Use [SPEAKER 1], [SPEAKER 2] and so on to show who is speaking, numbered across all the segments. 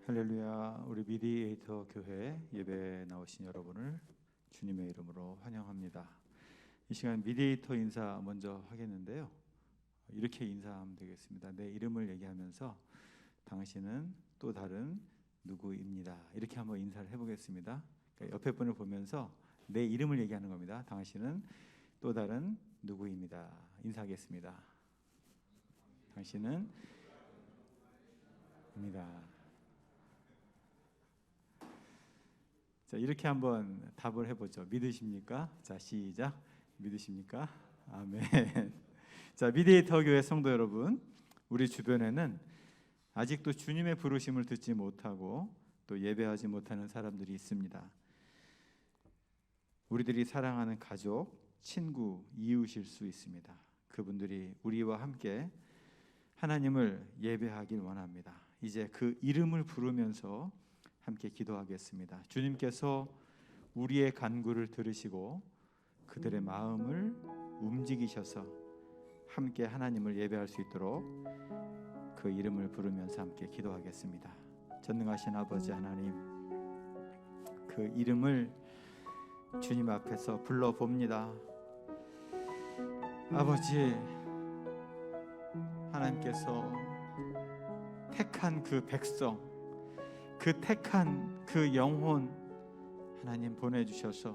[SPEAKER 1] 할렐루야. 우리 미디에이터 교회 예배에 나오신 여러분을 주님의 이름으로 환영합니다. 이 시간 미디에이터 인사 먼저 하겠는데요, 이렇게 인사하면 되겠습니다. 내 이름을 얘기하면서 당신은 또 다른 누구입니다, 이렇게 한번 인사를 해보겠습니다. 그러니까 옆에 분을 보면서 내 이름을 얘기하는 겁니다. 당신은 또 다른 누구입니다. 인사하겠습니다. 당신은 입니다. 자, 이렇게 한번 답을 해보죠. 믿으십니까? 자, 시작. 믿으십니까? 아멘. 자, 미디에이터 교회 성도 여러분, 우리 주변에는 아직도 주님의 부르심을 듣지 못하고 또 예배하지 못하는 사람들이 있습니다. 우리들이 사랑하는 가족, 친구, 이웃일 수 있습니다. 그분들이 우리와 함께 하나님을 예배하길 원합니다. 이제 그 이름을 부르면서 함께 기도하겠습니다. 주님께서 우리의 간구를 들으시고 그들의 마음을 움직이셔서 함께 하나님을 예배할 수 있도록 그 이름을 부르면서 함께 기도하겠습니다. 전능하신 아버지 하나님, 그 이름을 주님 앞에서 불러봅니다. 아버지, 하나님께서 택한 그 백성, 그 택한 그 영혼 하나님 보내주셔서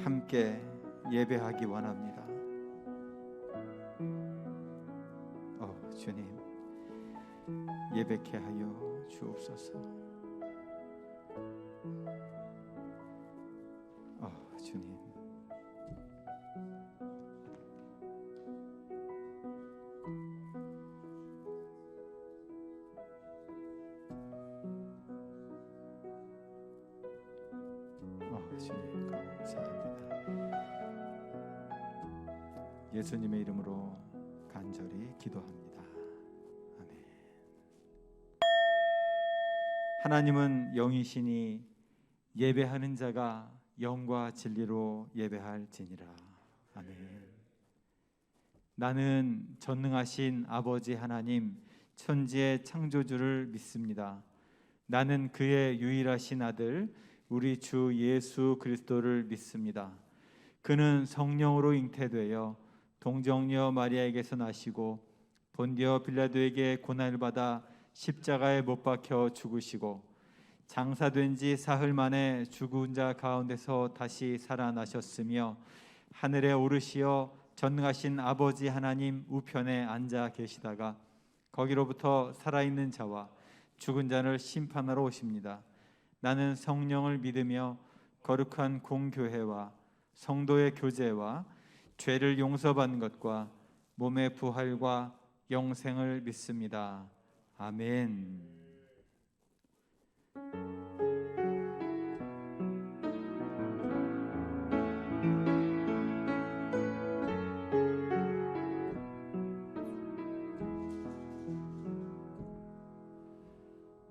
[SPEAKER 1] 함께 예배하기 원합니다. 주님, 예배케 하여 주옵소서. 주님, 주님 감사합니다. 예수님의 이름으로 간절히 기도합니다. 아멘. 하나님은 영이시니 예배하는 자가 영과 진리로 예배할지니라. 아멘. 나는 전능하신 아버지 하나님, 천지의 창조주를 믿습니다. 나는 그의 유일하신 아들 우리 주 예수 그리스도를 믿습니다. 그는 성령으로 잉태되어 동정녀 마리아에게서 나시고 본디오 빌라도에게 고난을 받아 십자가에 못 박혀 죽으시고 장사된 지 사흘 만에 죽은 자 가운데서 다시 살아나셨으며 하늘에 오르시어 전능하신 아버지 하나님 우편에 앉아 계시다가 거기로부터 살아있는 자와 죽은 자를 심판하러 오십니다. 나는 성령을 믿으며 거룩한 공교회와 성도의 교제와 죄를 용서받는 것과 몸의 부활과 영생을 믿습니다. 아멘.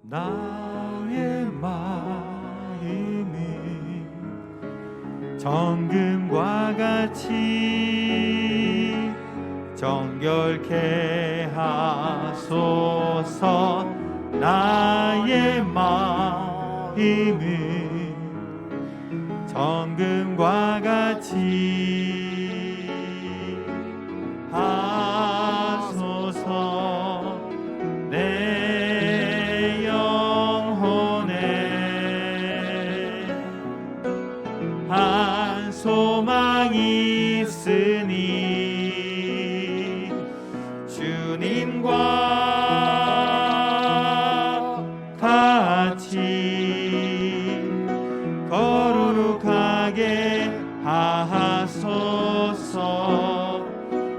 [SPEAKER 1] 나의 마음은 정금과 같이 정결케 하소서. 나의 마음은 정금과 같이 하소서. 내 영혼에 한 소망이 있으니 주님과 같이 거룩하게 하소서.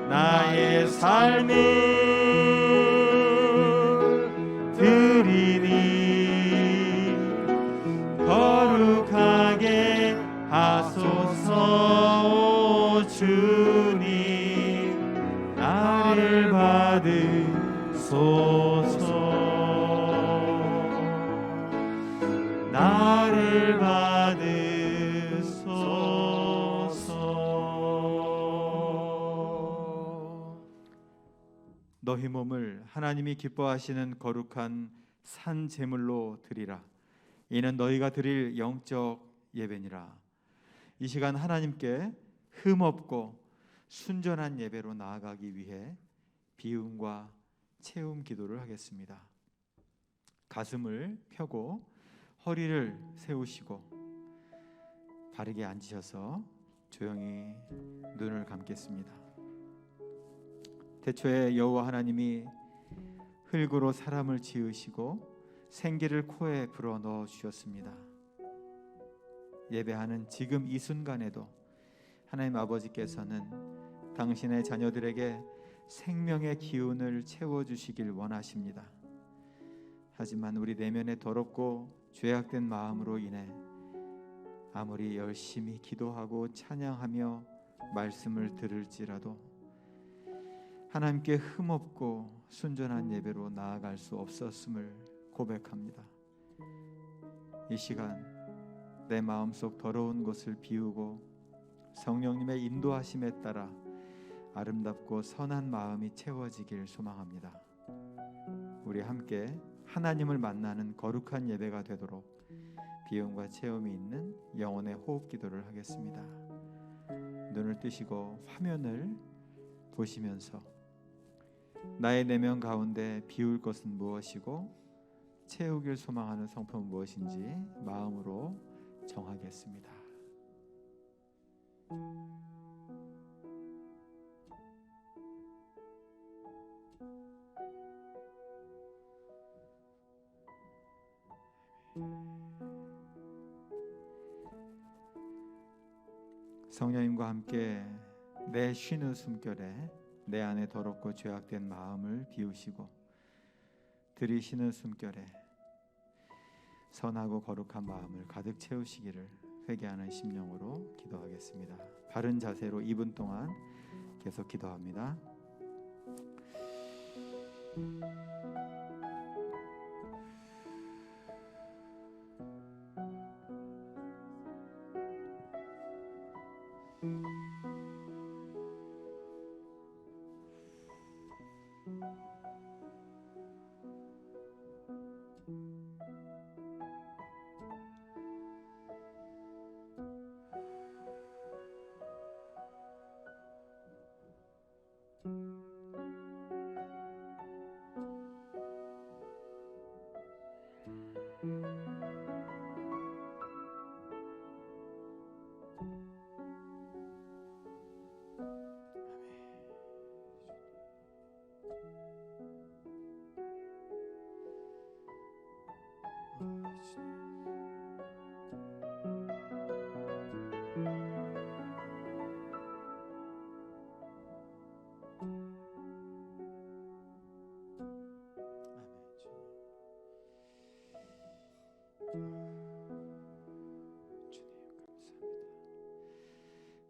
[SPEAKER 1] 나의 삶을 드리니 거룩하게 하소서. 주님, 나를 받으소서. 나를 받으소서. 너희 몸을 하나님이 기뻐하시는 거룩한 산 제물로 드리라. 이는 너희가 드릴 영적 예배니라. 이 시간 하나님께 흠없고 순전한 예배로 나아가기 위해 비움과 채움 기도를 하겠습니다. 가슴을 펴고 허리를 세우시고 바르게 앉으셔서 조용히 눈을 감겠습니다. 태초에 여호와 하나님이 흙으로 사람을 지으시고 생기를 코에 불어넣어 주셨습니다. 예배하는 지금 이 순간에도 하나님 아버지께서는 당신의 자녀들에게 생명의 기운을 채워주시길 원하십니다. 하지만 우리 내면의 더럽고 죄악된 마음으로 인해 아무리 열심히 기도하고 찬양하며 말씀을 들을지라도 하나님께 흠없고 순전한 예배로 나아갈 수 없었음을 고백합니다. 이 시간 내 마음속 더러운 것을 비우고 성령님의 인도하심에 따라 아름답고 선한 마음이 채워지길 소망합니다. 우리 함께 하나님을 만나는 거룩한 예배가 되도록 비움과 체험이 있는 영혼의 호흡 기도를 하겠습니다. 눈을 뜨시고 화면을 보시면서 나의 내면 가운데 비울 것은 무엇이고 채우길 소망하는 성품은 무엇인지 마음으로 정하겠습니다. 성령님과 함께 내 쉬는 숨결에 내 안에 더럽고 죄악된 마음을 비우시고 들이쉬는 숨결에 선하고 거룩한 마음을 가득 채우시기를 회개하는 심령으로 기도하겠습니다. 바른 자세로 2분 동안 계속 기도합니다.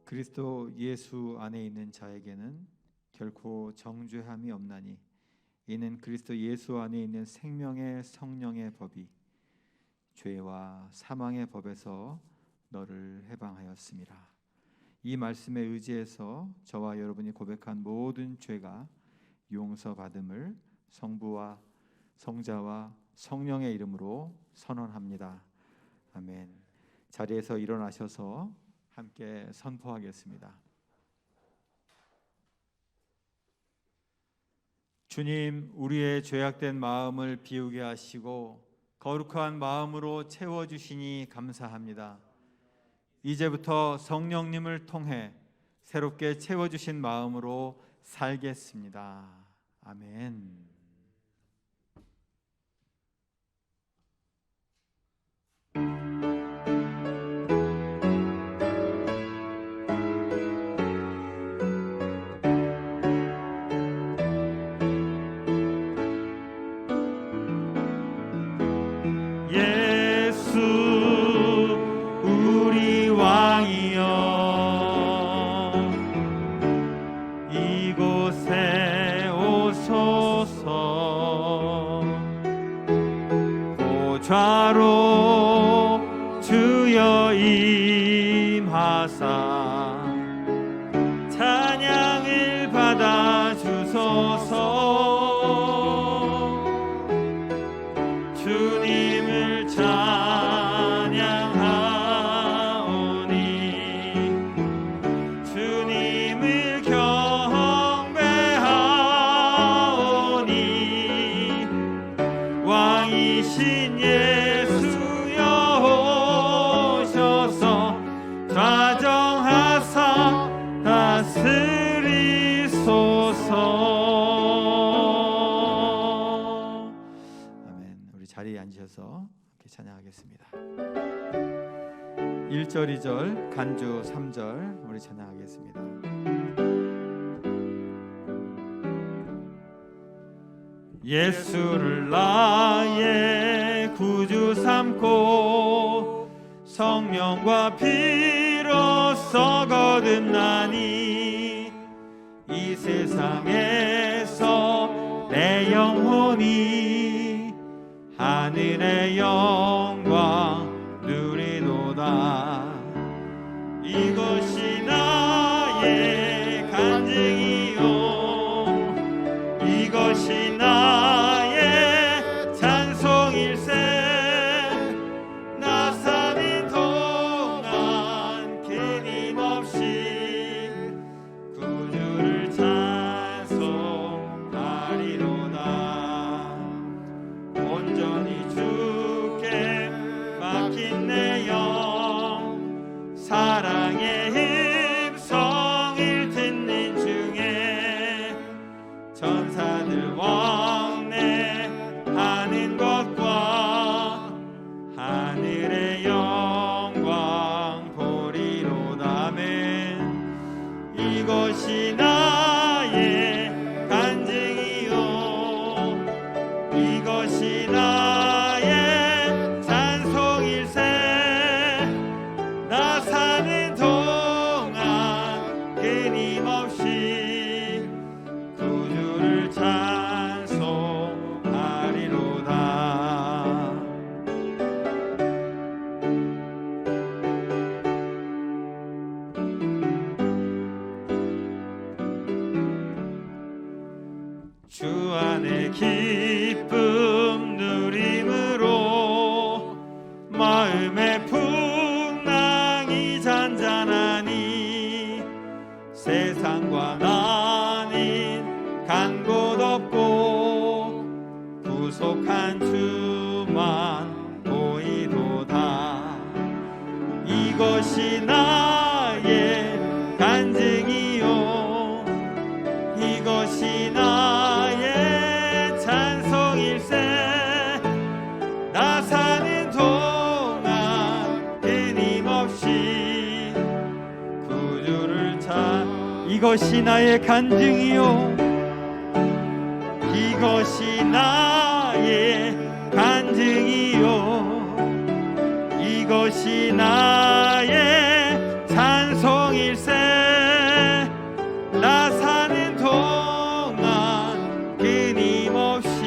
[SPEAKER 1] 그리스도 예수 안에 있는 자에게는 결코 정죄함이 없나니 이는 그리스도 예수 안에 있는 생명의 성령의 법이 죄와 사망의 법에서 너를 해방하였습니다. 이 말씀에 의지해서 저와 여러분이 고백한 모든 죄가 용서받음을 성부와 성자와 성령의 이름으로 선언합니다. 아멘. 자리에서 일어나셔서 함께 선포하겠습니다. 주님, 우리의 죄악된 마음을 비우게 하시고 거룩한 마음으로 채워주시니 감사합니다. 이제부터 성령님을 통해 새롭게 채워주신 마음으로 살겠습니다. 아멘. 좌로 주여 임하사 찬양을 받아 주소서. 앉으셔서 함께 찬양하겠습니다. 1절, 2절, 간주 3절 우리 찬양하겠습니다. 예수를 나의 구주 삼고 성령과 피로써 거듭나니 이 세상에서 내 영혼이 하늘의 영광 누리도다. 이것이 나의 간증이요, 이것이 나의 찬송일세. 나 사는 동안 끊임없이 구주를 찬송하리로다. 온전히 주께 맡긴 내 영, 사랑의 음성을 듣는 중에 천사들 왕래하는 것과 하늘의 영광 보리로다. 아멘. 이것이 나의 간증이요, 이것이 나의 찬송일세. 나 사는 동안 끊임없이 구주를 찬송하리로다. 주 안에 기쁨 누림으로 마음의 풍랑이 잔잔하니 세상과 나는 간 곳 없고 구속한 주만 보이도다. 이것이 나의 간증이요, 이것이 나의 찬송일세. 나 사는 동안 끊임없이 구주를 이것이 나의 간증이요, 이것이 나의 간증이요, 이것이 나의 찬송일세. 나 사는 동안 끊임없이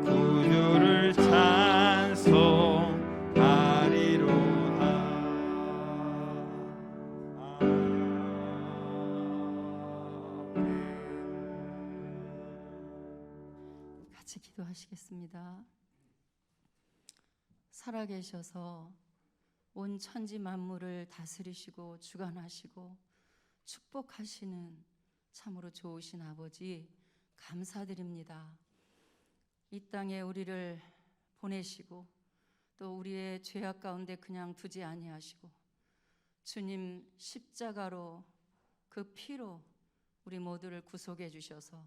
[SPEAKER 1] 구주를 찬송하리로다.
[SPEAKER 2] 같이 기도하시겠습니다. 살아계셔서 온 천지 만물을 다스리시고 주관하시고 축복하시는 참으로 좋으신 아버지 감사드립니다. 이 땅에 우리를 보내시고 또 우리의 죄악 가운데 그냥 두지 아니하시고 주님 십자가로 그 피로 우리 모두를 구속해 주셔서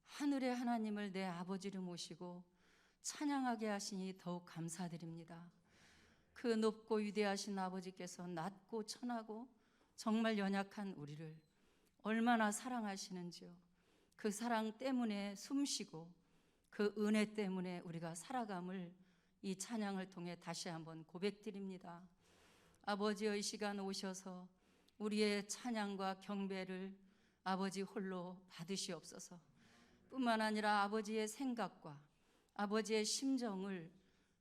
[SPEAKER 2] 하늘의 하나님을 내 아버지로 모시고 찬양하게 하시니 더욱 감사드립니다. 그 높고 위대하신 아버지께서 낮고 천하고 정말 연약한 우리를 얼마나 사랑하시는지요. 그 사랑 때문에 숨쉬고 그 은혜 때문에 우리가 살아감을 이 찬양을 통해 다시 한번 고백드립니다. 아버지의 시간 오셔서 우리의 찬양과 경배를 아버지 홀로 받으시옵소서. 뿐만 아니라 아버지의 생각과 아버지의 심정을,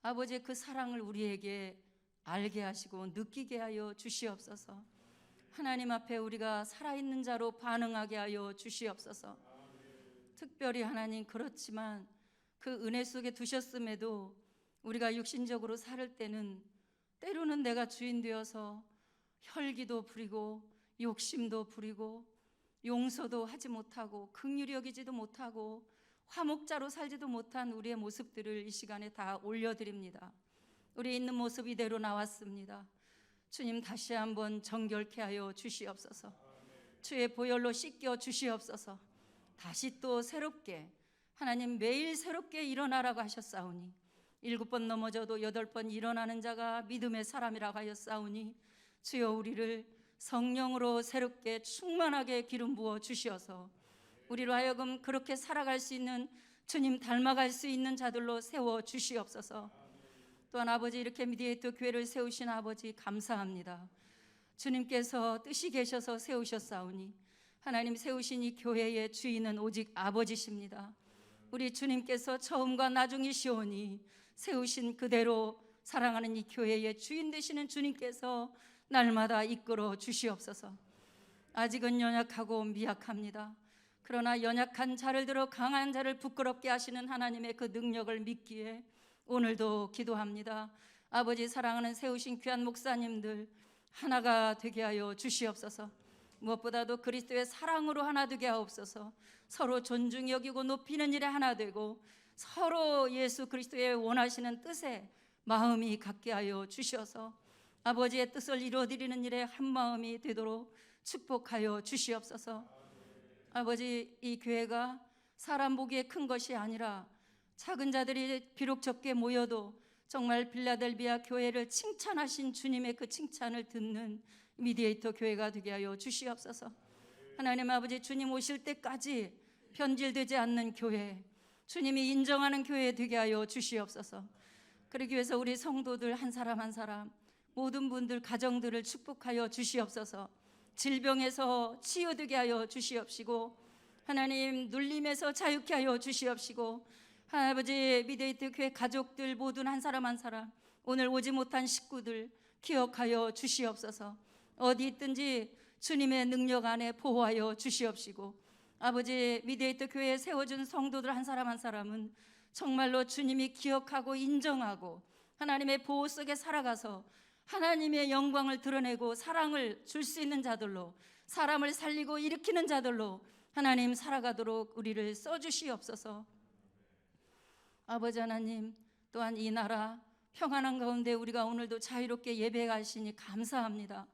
[SPEAKER 2] 아버지의 그 사랑을 우리에게 알게 하시고 느끼게 하여 주시옵소서. 하나님 앞에 우리가 살아있는 자로 반응하게 하여 주시옵소서. 특별히 하나님, 그렇지만 그 은혜 속에 두셨음에도 우리가 육신적으로 살 때는 때로는 내가 주인 되어서 혈기도 부리고 욕심도 부리고 용서도 하지 못하고 긍휼히 여기지도 못하고 화목자로 살지도 못한 우리의 모습들을 이 시간에 다 올려드립니다. 우리 있는 모습 이대로 나왔습니다. 주님, 다시 한번 정결케 하여 주시옵소서. 주의 보혈로 씻겨 주시옵소서. 다시 또 새롭게 하나님 매일 새롭게 일어나라고 하셨사오니 7번 넘어져도 8번 일어나는 자가 믿음의 사람이라고 하였사오니 주여 우리를 성령으로 새롭게 충만하게 기름 부어 주시어서 우리로 하여금 그렇게 살아갈 수 있는 주님 닮아갈 수 있는 자들로 세워 주시옵소서. 또한 아버지 이렇게 미디에이터 교회를 세우신 아버지 감사합니다. 주님께서 뜻이 계셔서 세우셨사오니 하나님 세우신 이 교회의 주인은 오직 아버지십니다. 우리 주님께서 처음과 나중이시오니 세우신 그대로 사랑하는 이 교회의 주인 되시는 주님께서 날마다 이끌어 주시옵소서. 아직은 연약하고 미약합니다. 그러나 연약한 자를 들어 강한 자를 부끄럽게 하시는 하나님의 그 능력을 믿기에 오늘도 기도합니다. 아버지 사랑하는 세우신 귀한 목사님들 하나가 되게 하여 주시옵소서. 무엇보다도 그리스도의 사랑으로 하나 되게 하옵소서. 서로 존중 여기고 높이는 일에 하나 되고 서로 예수 그리스도의 원하시는 뜻에 마음이 갖게 하여 주셔서 아버지의 뜻을 이루어드리는 일에 한 마음이 되도록 축복하여 주시옵소서. 아버지 이 교회가 사람 보기에 큰 것이 아니라 작은 자들이 비록 적게 모여도 정말 빌라델비아 교회를 칭찬하신 주님의 그 칭찬을 듣는 미디에이터 교회가 되게 하여 주시옵소서. 하나님 아버지 주님 오실 때까지 변질되지 않는 교회, 주님이 인정하는 교회 되게 하여 주시옵소서. 그러기 위해서 우리 성도들 한 사람 한 사람 모든 분들 가정들을 축복하여 주시옵소서. 질병에서 치유되게 하여 주시옵시고 하나님 눌림에서 자유케 하여 주시옵시고 아버지 미디에이터 교회 가족들 모든 한 사람 한 사람 오늘 오지 못한 식구들 기억하여 주시옵소서. 어디 있든지 주님의 능력 안에 보호하여 주시옵시고 아버지 미디에이터 교회에 세워준 성도들 한 사람 한 사람은 정말로 주님이 기억하고 인정하고 하나님의 보호 속에 살아가서 하나님의 영광을 드러내고 사랑을 줄 수 있는 자들로 사람을 살리고 일으키는 자들로 하나님 살아가도록 우리를 써주시옵소서. 아버지 하나님 또한 이 나라 평안한 가운데 우리가 오늘도 자유롭게 예배하시니 감사합니다.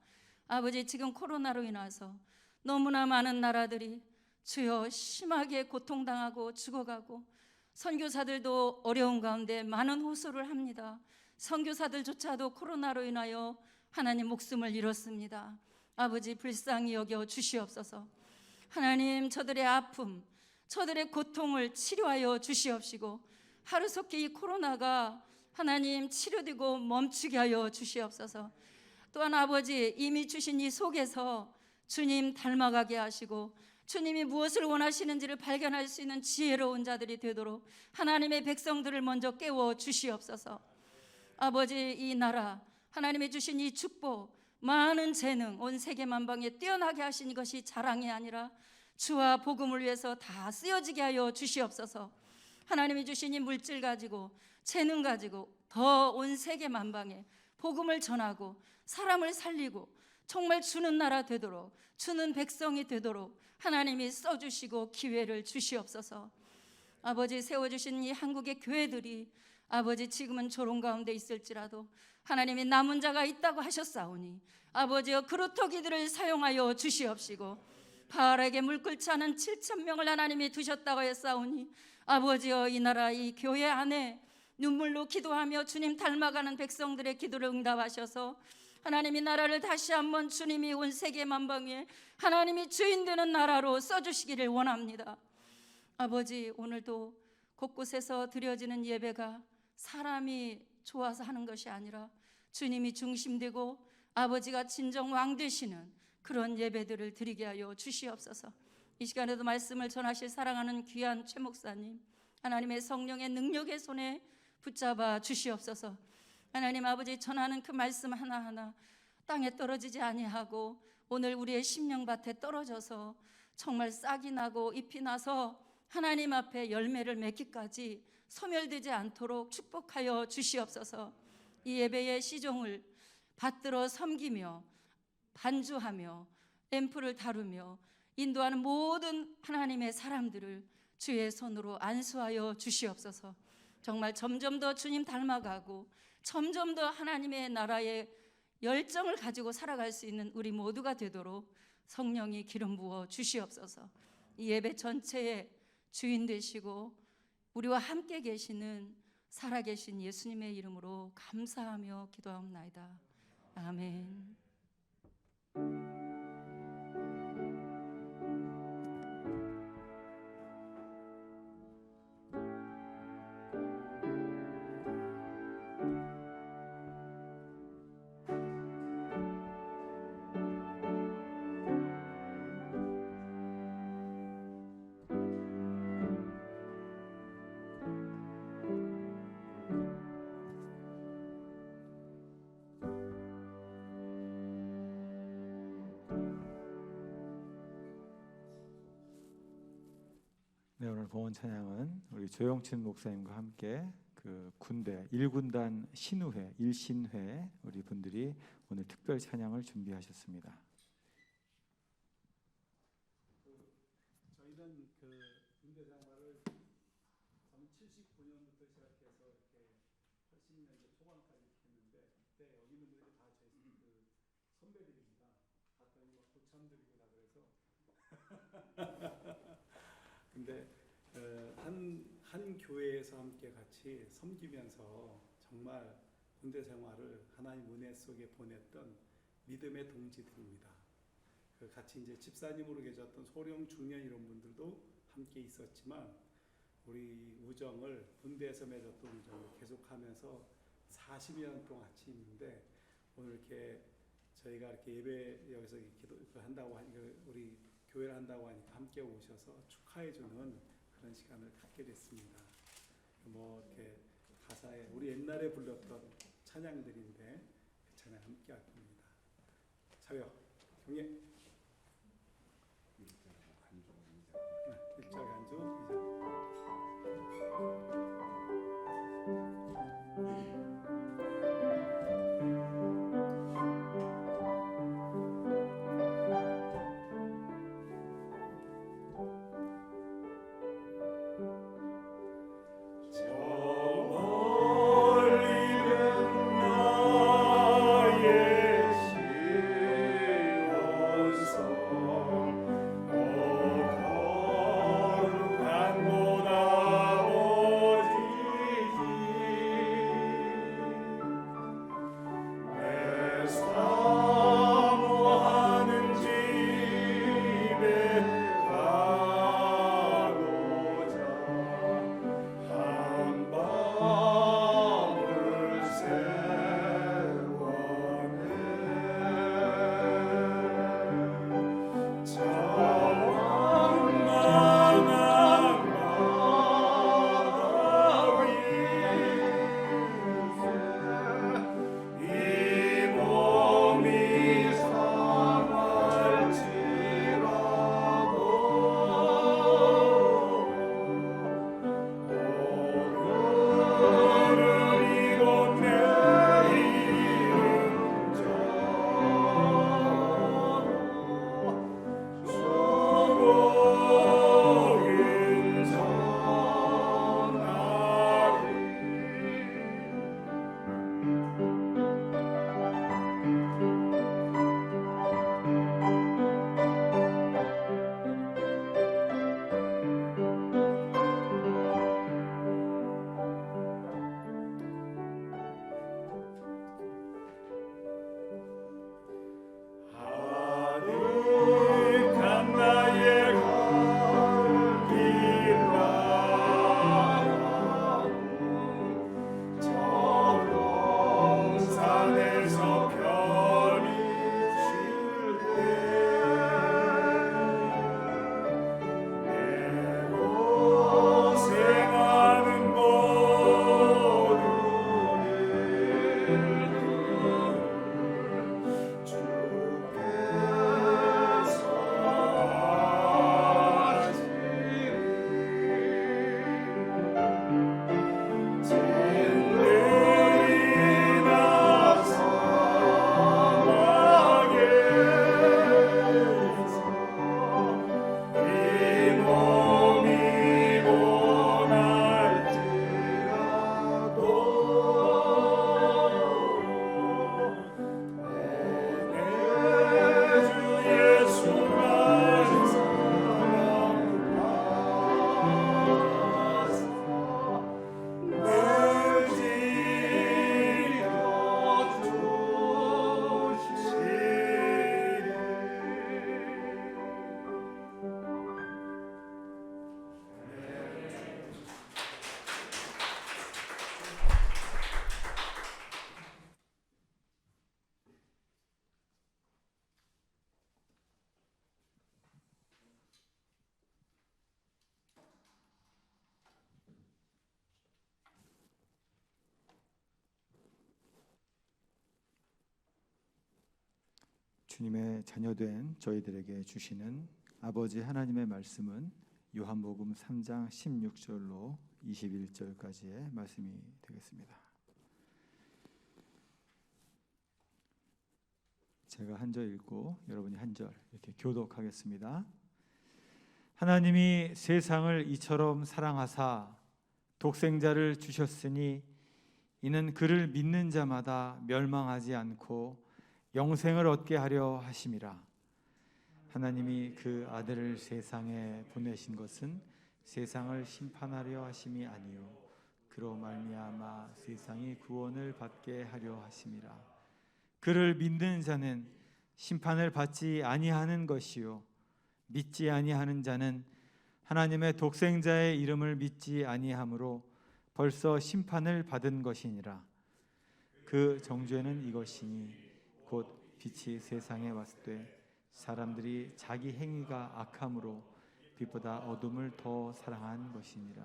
[SPEAKER 2] 아버지 지금 코로나로 인해서 너무나 많은 나라들이 주여 심하게 고통당하고 죽어가고 선교사들도 어려운 가운데 많은 호소를 합니다. 선교사들조차도 코로나로 인하여 하나님 목숨을 잃었습니다. 아버지 불쌍히 여겨 주시옵소서. 하나님 저들의 아픔 저들의 고통을 치료하여 주시옵시고 하루속히 이 코로나가 하나님 치료되고 멈추게 하여 주시옵소서. 또한 아버지 이미 주신 이 속에서 주님 닮아가게 하시고 주님이 무엇을 원하시는지를 발견할 수 있는 지혜로운 자들이 되도록 하나님의 백성들을 먼저 깨워 주시옵소서. 아버지 이 나라 하나님이 주신 이 축복 많은 재능 온 세계 만방에 뛰어나게 하신 것이 자랑이 아니라 주와 복음을 위해서 다 쓰여지게 하여 주시옵소서. 하나님이 주신 이 물질 가지고 재능 가지고 더 온 세계 만방에 복음을 전하고 사람을 살리고 정말 주는 나라 되도록 주는 백성이 되도록 하나님이 써주시고 기회를 주시옵소서. 아버지 세워주신 이 한국의 교회들이 아버지 지금은 조롱 가운데 있을지라도 하나님이 남은 자가 있다고 하셨사오니 아버지여 그루터기들을 사용하여 주시옵시고 바알에게 물 끓지 않은 7,000명을 하나님이 두셨다고 했사오니 아버지여 이 나라 이 교회 안에 눈물로 기도하며 주님 닮아가는 백성들의 기도를 응답하셔서 하나님이 나라를 다시 한번 주님이 온 세계 만방에 하나님이 주인 되는 나라로 써주시기를 원합니다. 아버지 오늘도 곳곳에서 드려지는 예배가 사람이 좋아서 하는 것이 아니라 주님이 중심되고 아버지가 진정 왕 되시는 그런 예배들을 드리게 하여 주시옵소서. 이 시간에도 말씀을 전하실 사랑하는 귀한 최 목사님 하나님의 성령의 능력의 손에 붙잡아 주시옵소서. 하나님 아버지 전하는 그 말씀 하나하나 땅에 떨어지지 아니하고 오늘 우리의 심령밭에 떨어져서 정말 싹이 나고 잎이 나서 하나님 앞에 열매를 맺기까지 소멸되지 않도록 축복하여 주시옵소서. 이 예배의 시종을 받들어 섬기며 반주하며 앰프를 다루며 인도하는 모든 하나님의 사람들을 주의 손으로 안수하여 주시옵소서. 정말 점점 더 주님 닮아가고 점점 더 하나님의 나라의 열정을 가지고 살아갈 수 있는 우리 모두가 되도록 성령이 기름 부어 주시옵소서. 이 예배 전체에 주인 되시고 우리와 함께 계시는 살아계신 예수님의 이름으로 감사하며 기도하옵나이다. 아멘.
[SPEAKER 1] 네, 오늘 봉헌 찬양은 우리 조영춘 목사님과 함께 그 군대 1군단 신우회, 일신회 우리 분들이 오늘 특별 찬양을 준비하셨습니다.
[SPEAKER 3] 저희는 그 군대 생활을 79년부터 시작해서 이렇게 80년대 초반까지 했는데 그때 여기 있는 분들이 다 저희 그 선배들입니다. 갔더니 막 고참들이고 다 그래서 근데 한 교회에서 함께 같이 섬기면서 정말 군대 생활을 하나님 은혜 속에 보냈던 믿음의 동지들입니다. 그 같이 이제 집사님으로 계셨던 소령 중년 이런 분들도 함께 있었지만 우리 우정을 군대에서 맺었던 우정을 계속하면서 40년 동안 같이 있는데 오늘 이렇게 저희가 이렇게 예배 여기서 기도 한다고 하니까 우리 교회를 한다고 하니까 함께 오셔서 축하해주는 그런 시간을 갖게 됐습니다. 뭐 이렇게 가사에 우리 옛날에 불렀던 찬양들인데 그 찬양 함께 할 겁니다. 차려 경례. 일절 간주
[SPEAKER 1] 주님의 자녀된 저희들에게 주시는 아버지 하나님의 말씀은 요한복음 3장 16절로 21절까지의 말씀이 되겠습니다. 제가 한 절 읽고 여러분이 한 절 이렇게 교독하겠습니다. 하나님이 세상을 이처럼 사랑하사 독생자를 주셨으니 이는 그를 믿는 자마다 멸망하지 않고 영생을 얻게 하려 하심이라. 하나님이 그 아들을 세상에 보내신 것은 세상을 심판하려 하심이 아니요 그로 말미암아 세상이 구원을 받게 하려 하심이라. 그를 믿는 자는 심판을 받지 아니하는 것이요 믿지 아니하는 자는 하나님의 독생자의 이름을 믿지 아니하므로 벌써 심판을 받은 것이니라. 그 정죄는 이것이니 곧 빛이 세상에 왔을 때 사람들이 자기 행위가 악함으로 빛보다 어둠을 더 사랑한 것이니라.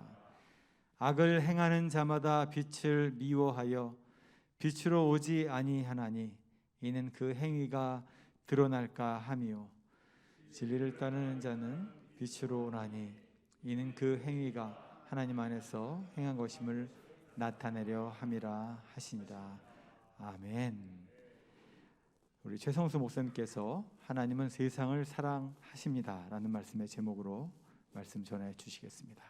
[SPEAKER 1] 악을 행하는 자마다 빛을 미워하여 빛으로 오지 아니하나니 이는 그 행위가 드러날까 함이요 진리를 따르는 자는 빛으로 오나니 이는 그 행위가 하나님 안에서 행한 것임을 나타내려 함이라 하시니라. 아멘. 우리 최성수 목사님께서 하나님은 세상을 사랑하십니다 라는 말씀의 제목으로 말씀 전해 주시겠습니다.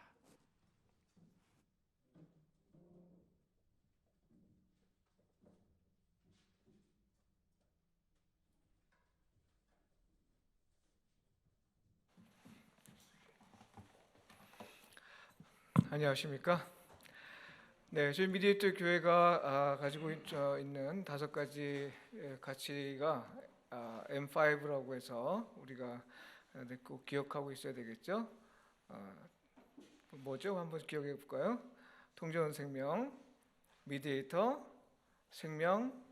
[SPEAKER 4] 안녕하십니까? 네, 저희 미디에이터 교회가 가지고 있는 5가지 가치가 M5라고 해서 우리가 꼭 기억하고 있어야 되겠죠? 뭐죠? 한번 기억해 볼까요? 통전 생명, 미디에이터, 생명,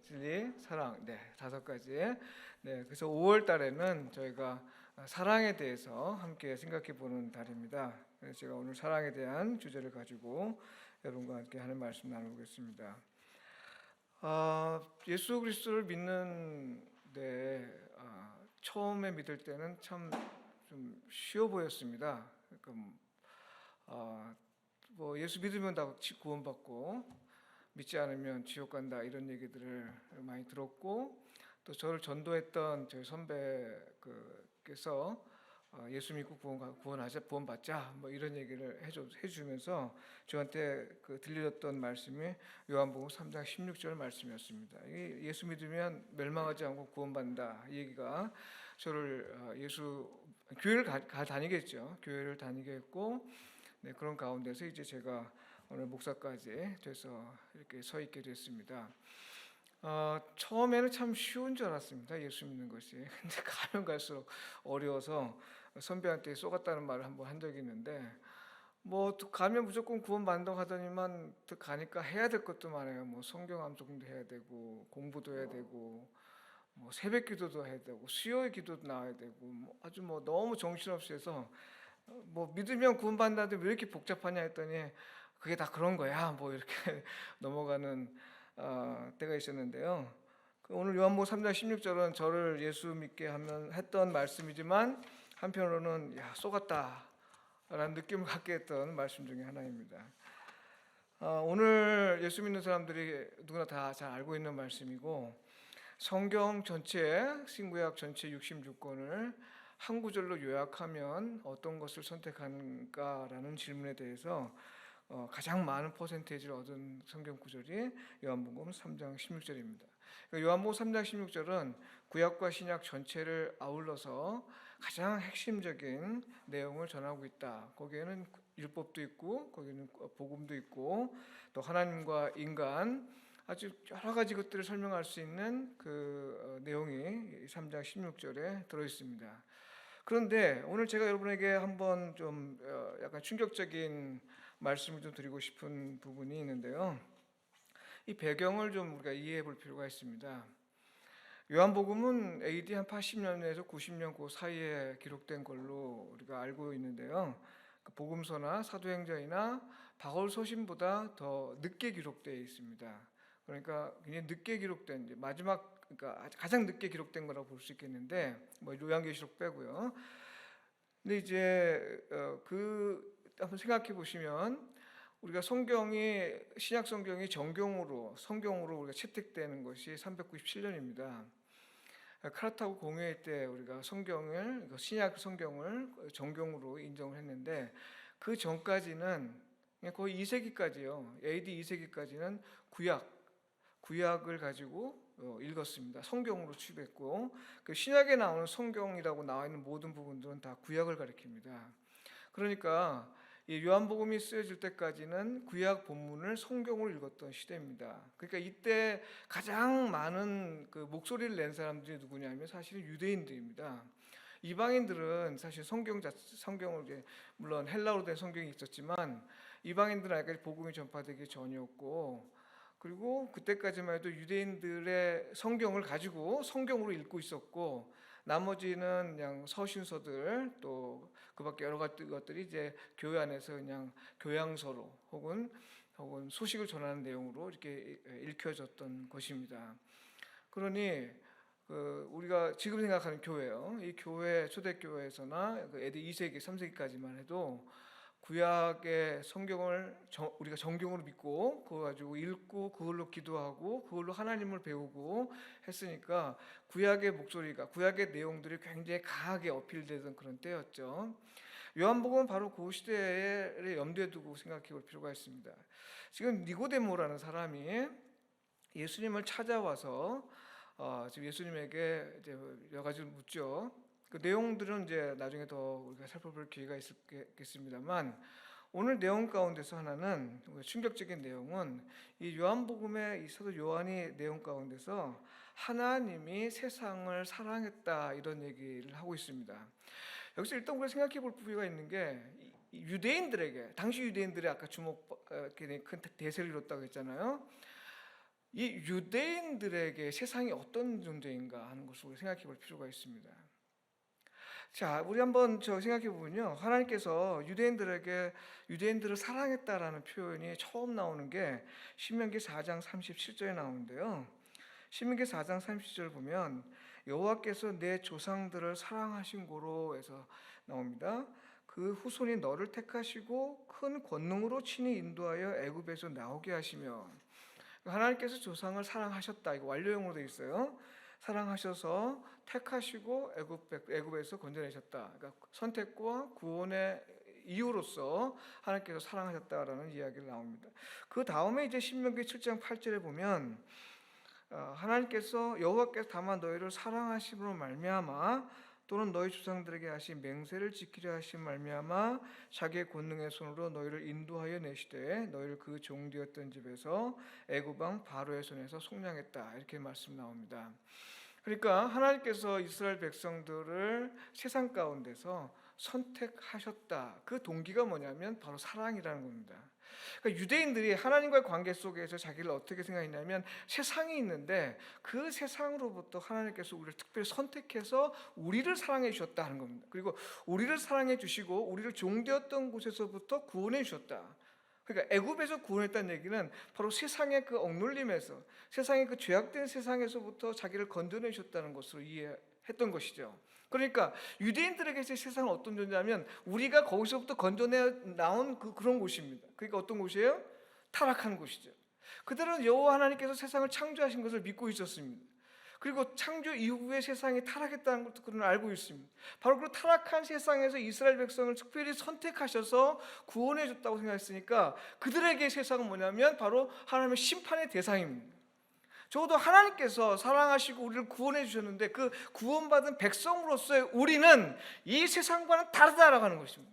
[SPEAKER 4] 진리, 사랑. 네, 5가지. 네, 그래서 5월 달에는 저희가 사랑에 대해서 함께 생각해 보는 달입니다. 그래서 제가 오늘 사랑에 대한 주제를 가지고 여러분과 함께 하는 말씀 나누겠습니다. 예수 그리스도를 믿는데 처음에 믿을 때는 참 좀 쉬워 보였습니다. 그러니까 뭐 예수 믿으면 다 구원받고 믿지 않으면 지옥 간다 이런 얘기들을 많이 들었고 또 저를 전도했던 저희 선배께서 예수 믿고 구원받자 뭐 이런 얘기를 해주면서 저한테 들려줬던 말씀이 요한복음 3장 16절 말씀이었습니다. 예수 믿으면 멸망하지 않고 구원받는다 이 얘기가 저를 교회를 다니겠죠. 교회를 다니게 했고 네, 그런 가운데서 이제 제가 오늘 목사까지 돼서 이렇게 서 있게 됐습니다. 처음에는 참 쉬운 줄 알았습니다. 예수 믿는 것이. 근데 가면 갈수록 어려워서 선배한테 쏘갔다는 말을 한번 한 적이 있는데 뭐 가면 무조건 구원받는다고 하더니만 가니까 해야 될 것도 많아요. 뭐 성경 암송도 해야 되고 공부도 해야 되고 뭐 새벽 기도도 해야 되고 수요일 기도도 나와야 되고 뭐 아주 뭐 너무 정신없이 해서 뭐 믿으면 구원받는다는데 왜 이렇게 복잡하냐 했더니 그게 다 그런 거야. 뭐 이렇게 넘어가는 때가 있었는데요. 오늘 요한복음 3장 16절은 저를 예수 믿게 했던 말씀이지만 한편으로는 쏘갔다라는 느낌을 갖게 했던 말씀 중에 하나입니다. 오늘 예수 믿는 사람들이 누구나 다 잘 알고 있는 말씀이고 성경 전체 신구약 전체 66권을 한 구절로 요약하면 어떤 것을 선택하는가라는 질문에 대해서 가장 많은 퍼센테이지를 얻은 성경 구절이 요한복음 3장 16절입니다. 요한복음 3장 16절은 구약과 신약 전체를 아울러서 가장 핵심적인 내용을 전하고 있다. 거기에는 율법도 있고 거기는 복음도 있고 또 하나님과 인간 아주 여러 가지 것들을 설명할 수 있는 그 내용이 3장 16절에 들어 있습니다. 그런데 오늘 제가 여러분에게 한번 좀 약간 충격적인 말씀을 좀 드리고 싶은 부분이 있는데요. 이 배경을 좀 우리가 이해해 볼 필요가 있습니다. 요한복음은 AD 한 80년에서 90년 그 사이에 기록된 걸로 우리가 알고 있는데요. 복음서나 사도행전이나 바울서신보다 더 늦게 기록되어 있습니다. 그러니까 굉장히 늦게 기록된 마지막 그러니까 가장 늦게 기록된 거라고 볼 수 있겠는데 뭐 요한계시록 빼고요. 근데 이제 한번 생각해 보시면 우리가 신약 성경이 성경으로 우리가 채택되는 것이 397년입니다. 카르타고 공회 때 우리가 신약 성경을 정경으로 인정을 했는데 그 전까지는 거의 2세기까지요. AD 2세기까지는 구약을 가지고 읽었습니다. 성경으로 취급했고 그 신약에 나오는 성경이라고 나와 있는 모든 부분들은 다 구약을 가리킵니다. 그러니까 이 요한복음이 쓰여질 때까지는 구약 본문을 성경으로 읽었던 시대입니다. 그러니까 이때 가장 많은 그 목소리를 낸 사람들이 누구냐면 사실은 유대인들입니다. 이방인들은 사실 성경을 이제 물론 헬라어로 된 성경이 있었지만 이방인들은 아직까지 복음이 전파되기 전이었고 그리고 그때까지만 해도 유대인들의 성경을 가지고 성경으로 읽고 있었고 나머지는 그냥 서신서들 또 그밖에 여러 가지 것들이 이제 교회 안에서 그냥 교양서로 혹은 소식을 전하는 내용으로 이렇게 읽혀졌던 것입니다. 그러니 우리가 지금 생각하는 교회요, 이 교회 초대교회에서나 AD 2세기, 3세기까지만 해도 구약의 성경을 우리가 정경으로 믿고 그거 가지고 읽고 그걸로 기도하고 그걸로 하나님을 배우고 했으니까 구약의 목소리가 구약의 내용들이 굉장히 강하게 어필되던 그런 때였죠. 요한복음은 바로 그 시대를 염두에 두고 생각해 볼 필요가 있습니다. 지금 니고데모라는 사람이 예수님을 찾아와서 지금 예수님에게 이제 여러 가지를 묻죠. 그 내용들은 이제 나중에 더 우리가 살펴볼 기회가 있겠습니다만 오늘 내용 가운데서 하나는 충격적인 내용은 이 요한복음의 이 사도 요한이 내용 가운데서 하나님이 세상을 사랑했다 이런 얘기를 하고 있습니다. 여기서 일단 우리가 생각해 볼 부분이 있는 게 유대인들에게 당시 유대인들이 아까 큰 대세를 이뤘다고 했잖아요. 이 유대인들에게 세상이 어떤 존재인가 하는 것을 우리 생각해 볼 필요가 있습니다. 자, 우리 한번 생각해 보면요, 하나님께서 유대인들을 사랑했다라는 표현이 처음 나오는 게 신명기 4장 37절에 나오는데요. 신명기 4장 37절 보면 여호와께서 내 조상들을 사랑하신 고로 해서 나옵니다. 그 후손이 너를 택하시고 큰 권능으로 친히 인도하여 애굽에서 나오게 하시며, 하나님께서 조상을 사랑하셨다. 이거 완료형으로 되어 있어요. 사랑하셔서 택하시고 애굽에서 건져내셨다. 그러니까 선택과 구원의 이유로서 하나님께서 사랑하셨다라는 이야기를 나옵니다. 그 다음에 이제 신명기 7장 8절에 보면 하나님께서 여호와께서 다만 너희를 사랑하심으로 말미암아 또는 너희 조상들에게 하신 맹세를 지키려 하신 말미암아 자기의 권능의 손으로 너희를 인도하여 내시되 너희를 그 종되었던 집에서 애굽 왕 바로의 손에서 속량했다. 이렇게 말씀 나옵니다. 그러니까 하나님께서 이스라엘 백성들을 세상 가운데서 선택하셨다. 그 동기가 뭐냐면 바로 사랑이라는 겁니다. 그러니까 유대인들이 하나님과의 관계 속에서 자기를 어떻게 생각했냐면 세상이 있는데 그 세상으로부터 하나님께서 우리를 특별히 선택해서 우리를 사랑해 주셨다는 겁니다. 그리고 우리를 사랑해 주시고 우리를 종되었던 곳에서부터 구원해 주셨다. 그러니까 애굽에서 구원했다는 얘기는 바로 세상의 그 억눌림에서, 세상의 그 죄악된 세상에서부터 자기를 건져내셨다는 것으로 이해했던 것이죠. 그러니까 유대인들에게 세상은 어떤 존재냐면 우리가 거기서부터 건져내 나온 그런 곳입니다. 그러니까 어떤 곳이에요? 타락한 곳이죠. 그들은 여호와 하나님께서 세상을 창조하신 것을 믿고 있었습니다. 그리고 창조 이후에 세상이 타락했다는 것도 그들은 알고 있습니다. 바로 그 타락한 세상에서 이스라엘 백성을 특별히 선택하셔서 구원해 줬다고 생각했으니까 그들에게 세상은 뭐냐면 바로 하나님의 심판의 대상입니다. 적어도 하나님께서 사랑하시고 우리를 구원해 주셨는데 그 구원받은 백성으로서의 우리는 이 세상과는 다르다라고 하는 것입니다.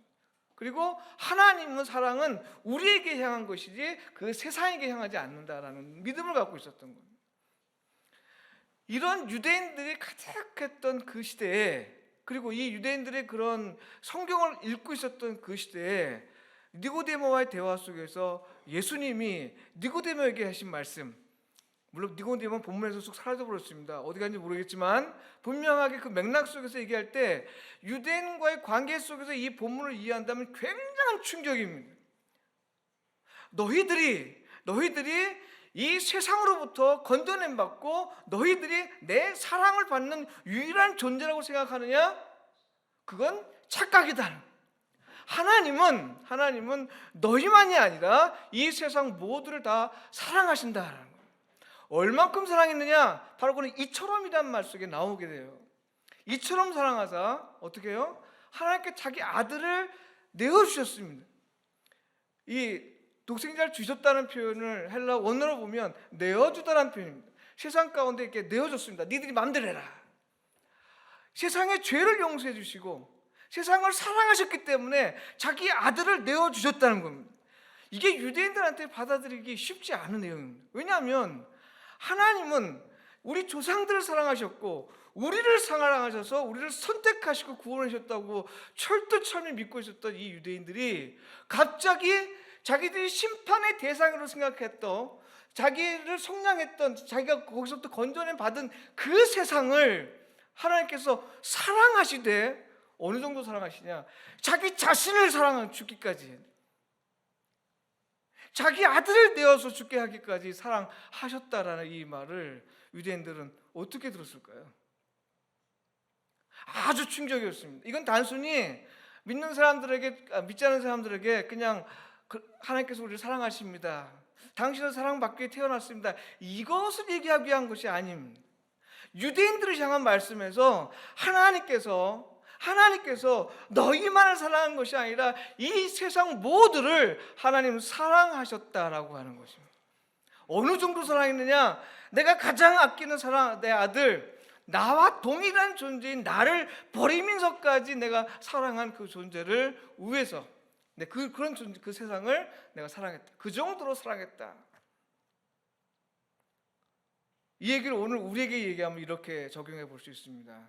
[SPEAKER 4] 그리고 하나님의 사랑은 우리에게 향한 것이지 그 세상에게 향하지 않는다라는 믿음을 갖고 있었던 겁니다. 이런 유대인들이 가득했던 그 시대에, 그리고 이 유대인들의 그런 성경을 읽고 있었던 그 시대에 니고데모와의 대화 속에서 예수님이 니고데모에게 하신 말씀, 물론 니고데모는 본문에서 쑥 사라져버렸습니다. 어디 갔는지 모르겠지만 분명하게 그 맥락 속에서 얘기할 때 유대인과의 관계 속에서 이 본문을 이해한다면 굉장한 충격입니다. 너희들이 이 세상으로부터 건져냄 받고 너희들이 내 사랑을 받는 유일한 존재라고 생각하느냐? 그건 착각이다. 하나님은 너희만이 아니라 이 세상 모두를 다 사랑하신다라는 거예요. 얼만큼 사랑했느냐? 바로 그는 이처럼이란 말 속에 나오게 돼요. 이처럼 사랑하사 어떻게 해요? 하나님께 자기 아들을 내어주셨습니다. 이 독생자를 주셨다는 표현을 헬라 원어로 보면 내어주다라는 표현입니다. 세상 가운데 이렇게 내어줬습니다. 니들이 마음대로 해라. 세상의 죄를 용서해 주시고 세상을 사랑하셨기 때문에 자기 아들을 내어주셨다는 겁니다. 이게 유대인들한테 받아들이기 쉽지 않은 내용입니다. 왜냐하면 하나님은 우리 조상들을 사랑하셨고 우리를 사랑하셔서 우리를 선택하시고 구원하셨다고 철두철미 믿고 있었던 이 유대인들이 갑자기 자기들이 심판의 대상으로 생각했던, 자기를 속량했던, 자기가 거기서부터 건져내 받은 그 세상을 하나님께서 사랑하시되 어느 정도 사랑하시냐? 자기 자신을 사랑한 죽기까지, 자기 아들을 내어서 죽게 하기까지 사랑하셨다라는 이 말을 유대인들은 어떻게 들었을까요? 아주 충격이었습니다. 이건 단순히 믿는 사람들에게, 믿지 않는 사람들에게 그냥 하나님께서 우리를 사랑하십니다, 당신은 사랑받기에 태어났습니다, 이것을 얘기하기 위한 것이 아닙니다. 유대인들을 향한 말씀에서 하나님께서 너희만을 사랑한 것이 아니라 이 세상 모두를 하나님은 사랑하셨다라고 하는 것입니다. 어느 정도 사랑했느냐? 내가 가장 아끼는 사랑, 내 아들, 나와 동일한 존재인 나를 버리면서까지 내가 사랑한 그 존재를 위해서 그런 존재, 그 세상을 내가 사랑했다. 그 정도로 사랑했다. 이 얘기를 오늘 우리에게 얘기하면 이렇게 적용해 볼 수 있습니다.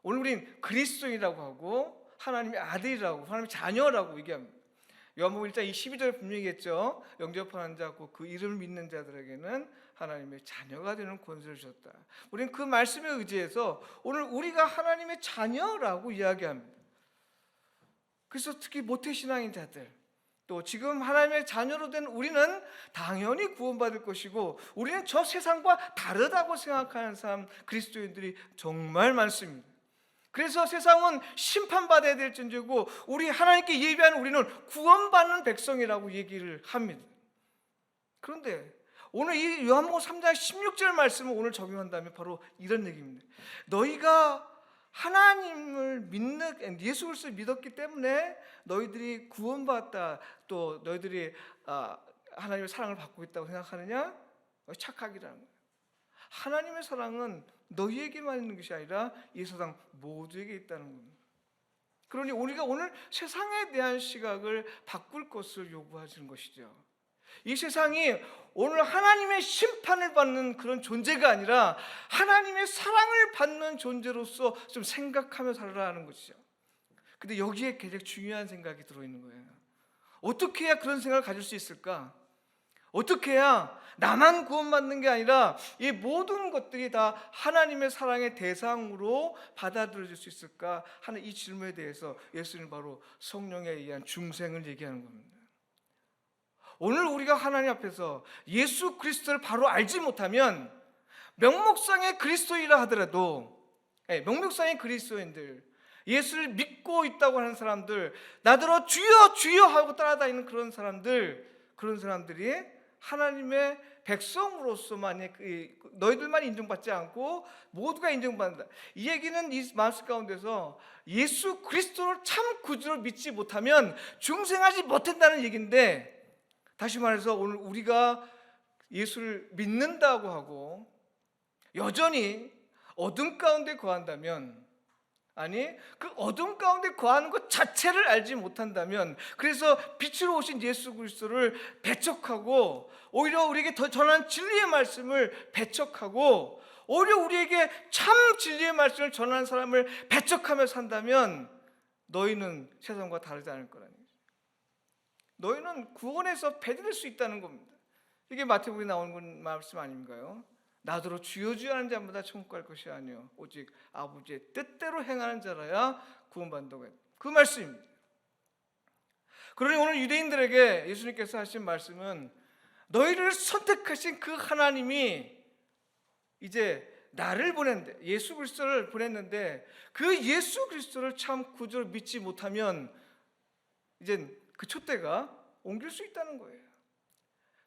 [SPEAKER 4] 오늘 우린 그리스도인이라고 하고 하나님의 아들이라고, 하나님의 자녀라고 얘기합니다. 요한복음 1장 12절에 분명히 얘기했죠. 영접하는 자고 그 이름을 믿는 자들에게는 하나님의 자녀가 되는 권세를 주셨다. 우리는 그 말씀에 의지해서 오늘 우리가 하나님의 자녀라고 이야기합니다. 그래서 특히 모태신앙인 자들, 또 지금 하나님의 자녀로 된 우리는 당연히 구원받을 것이고 우리는 저 세상과 다르다고 생각하는 사람, 그리스도인들이 정말 많습니다. 그래서 세상은 심판받아야 될 존재고 우리 하나님께 예비한 우리는 구원받는 백성이라고 얘기를 합니다. 그런데 오늘 이 요한복음 3장 16절 말씀을 오늘 적용한다면 바로 이런 얘기입니다. 너희가 하나님을 믿는, 예수 그리스도를 믿었기 때문에 너희들이 구원받았다, 또 너희들이 하나님의 사랑을 받고 있다고 생각하느냐? 착각이라는 거예요. 하나님의 사랑은 너희에게만 있는 것이 아니라 이 세상 모두에게 있다는 겁니다. 그러니 우리가 오늘 세상에 대한 시각을 바꿀 것을 요구하시는 것이죠. 이 세상이 오늘 하나님의 심판을 받는 그런 존재가 아니라 하나님의 사랑을 받는 존재로서 좀 생각하며 살아라는 것이죠. 근데 여기에 굉장히 중요한 생각이 들어있는 거예요. 어떻게 해야 그런 생각을 가질 수 있을까? 어떻게 해야 나만 구원받는 게 아니라 이 모든 것들이 다 하나님의 사랑의 대상으로 받아들여질 수 있을까 하는 이 질문에 대해서 예수님은 바로 성령에 의한 중생을 얘기하는 겁니다. 오늘 우리가 하나님 앞에서 예수 그리스도를 바로 알지 못하면 명목상의 그리스도인이라 하더라도, 명목상의 그리스도인들, 예수를 믿고 있다고 하는 사람들, 나더러 주여 주여 하고 따라다니는 그런 사람들이 하나님의 백성으로서만 너희들만 인정받지 않고 모두가 인정받는다. 이 얘기는 이 말씀 가운데서 예수 그리스도를 참 구주로 믿지 못하면 중생하지 못한다는 얘기인데, 다시 말해서 오늘 우리가 예수를 믿는다고 하고 여전히 어둠 가운데 거한다면, 아니 그 어둠 가운데 거하는 것 자체를 알지 못한다면, 그래서 빛으로 오신 예수 그리스도를 배척하고 오히려 우리에게 더 전한 진리의 말씀을 배척하고 오히려 우리에게 참 진리의 말씀을 전하는 사람을 배척하며 산다면 너희는 세상과 다르지 않을 거라는 거죠. 너희는 구원에서 배제될 수 있다는 겁니다. 이게 마태복음에 나오는 말씀 아닌가요? 나더러 주여 주여 하는 자마다 천국 갈 것이 아니요 오직 아버지의 뜻대로 행하는 자라야 구원받는다고 했다. 그 말씀입니다. 그러니 오늘 유대인들에게 예수님께서 하신 말씀은 너희를 선택하신 그 하나님이 이제 나를 보냈는데, 예수 그리스도를 보냈는데, 그 예수 그리스도를 참 구주로 믿지 못하면 이제 그 촛대가 옮길 수 있다는 거예요.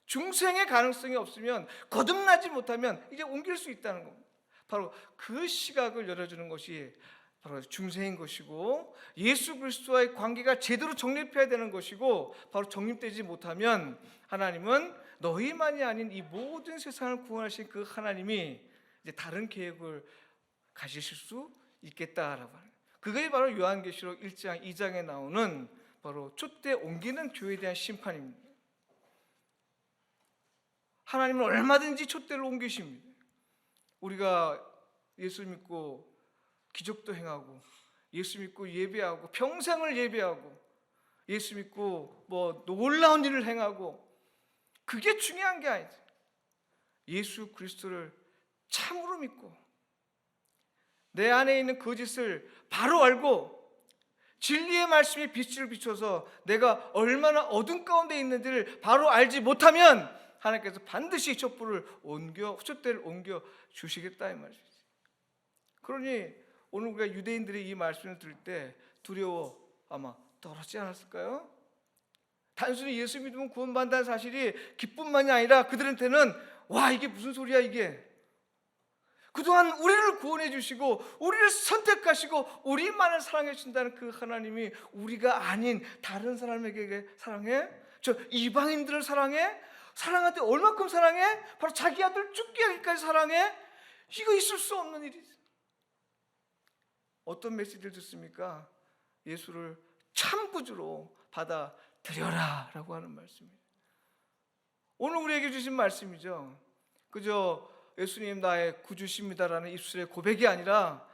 [SPEAKER 4] 중생의 가능성이 없으면, 거듭나지 못하면 이제 옮길 수 있다는 겁니다. 바로 그 시각을 열어주는 것이 바로 중생인 것이고, 예수 그리스도와의 관계가 제대로 정립해야 되는 것이고, 바로 정립되지 못하면 하나님은 너희만이 아닌 이 모든 세상을 구원하신 그 하나님이 이제 다른 계획을 가지실 수 있겠다라고 하는, 그게 바로 요한계시록 1장 2장에 나오는 바로 촛대 옮기는 교회에 대한 심판입니다. 하나님은 얼마든지 촛대를 옮기십니다. 우리가 예수 믿고 기적도 행하고, 예수 믿고 예배하고, 평생을 예배하고, 예수 믿고 뭐 놀라운 일을 행하고, 그게 중요한 게 아니죠. 예수 그리스도를 참으로 믿고 내 안에 있는 거짓을 바로 알고 진리의 말씀이 빛을 비춰서 내가 얼마나 어둠 가운데 있는지를 바로 알지 못하면 하나님께서 반드시 촛대를 옮겨 주시겠다 이 말이죠. 그러니 오늘 우리가 유대인들이 이 말씀을 들을 때 두려워 아마 떨었지 않았을까요? 단순히 예수 믿으면 구원받는다는 사실이 기쁨만이 아니라 그들한테는 와, 이게 무슨 소리야 이게. 그동안 우리를 구원해 주시고 우리를 선택하시고 우리만을 사랑해 주신다는 그 하나님이 우리가 아닌 다른 사람에게 사랑해? 저 이방인들을 사랑해? 사랑할 때 얼마큼 사랑해? 바로 자기 아들 죽게 하기까지 사랑해? 이거 있을 수 없는 일이죠. 어떤 메시지를 듣습니까? 예수를 참 구주로 받아들여라 라고 하는 말씀입니다. 오늘 우리에게 주신 말씀이죠. 그저 예수님 나의 구주십니다라는 입술의 고백이 아니라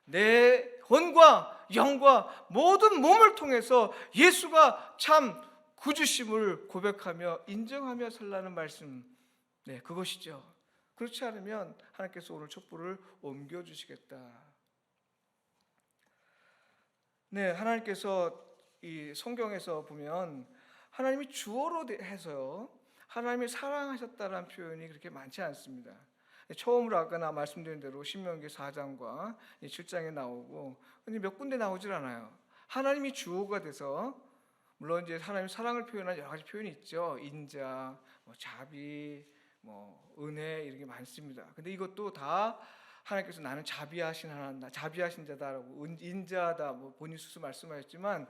[SPEAKER 4] 내魂과 영과 모든 몸을 통해서 예수가 참 구주심을 고백하며 인정하며 살라는 말씀, 그것이죠. 그렇지 않으면 하나님께서 오늘 촛불을 옮겨주시겠다. 하나님께서 이 성경에서 보면 하나님이 주어로 해서요, 하나님이 사랑하셨다라는 표현이 그렇게 많지 않습니다. 처음으로 아까 말씀드린 대로 신명기 4장과 7장에 나오고, 근데 몇 군데 나오질 않아요. 하나님이 주어가 돼서, 물론 이제 하나님 사랑을 표현한 여러 가지 표현이 있죠. 인자, 자비, 은혜 이런 게 많습니다. 근데 이것도 다 하나님께서 나는 자비하신 하나님, 자비하신 자다라고, 인자하다 본인 스스로 말씀하셨지만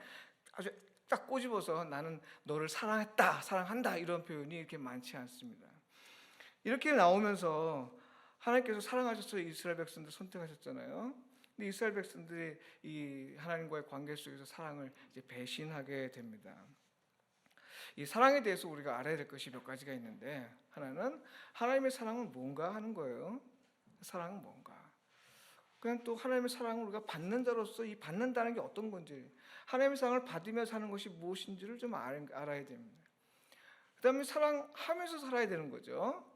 [SPEAKER 4] 아주 딱 꼬집어서 나는 너를 사랑했다, 사랑한다 이런 표현이 이렇게 많지 않습니다. 이렇게 나오면서 하나님께서 사랑하셔서 이스라엘 백성들 선택하셨잖아요. 근데 이스라엘 백성들이 이 하나님과의 관계 속에서 사랑을 이제 배신하게 됩니다. 이 사랑에 대해서 우리가 알아야 될 것이 몇 가지가 있는데, 하나는 하나님의 사랑은 뭔가 하는 거예요. 사랑은 뭔가. 그냥 또 하나님의 사랑을 우리가 받는 자로서 이 받는다는 게 어떤 건지, 하나님의 사랑을 받으며 사는 것이 무엇인지를 좀 알아야 됩니다. 그 다음에 사랑하면서 살아야 되는 거죠.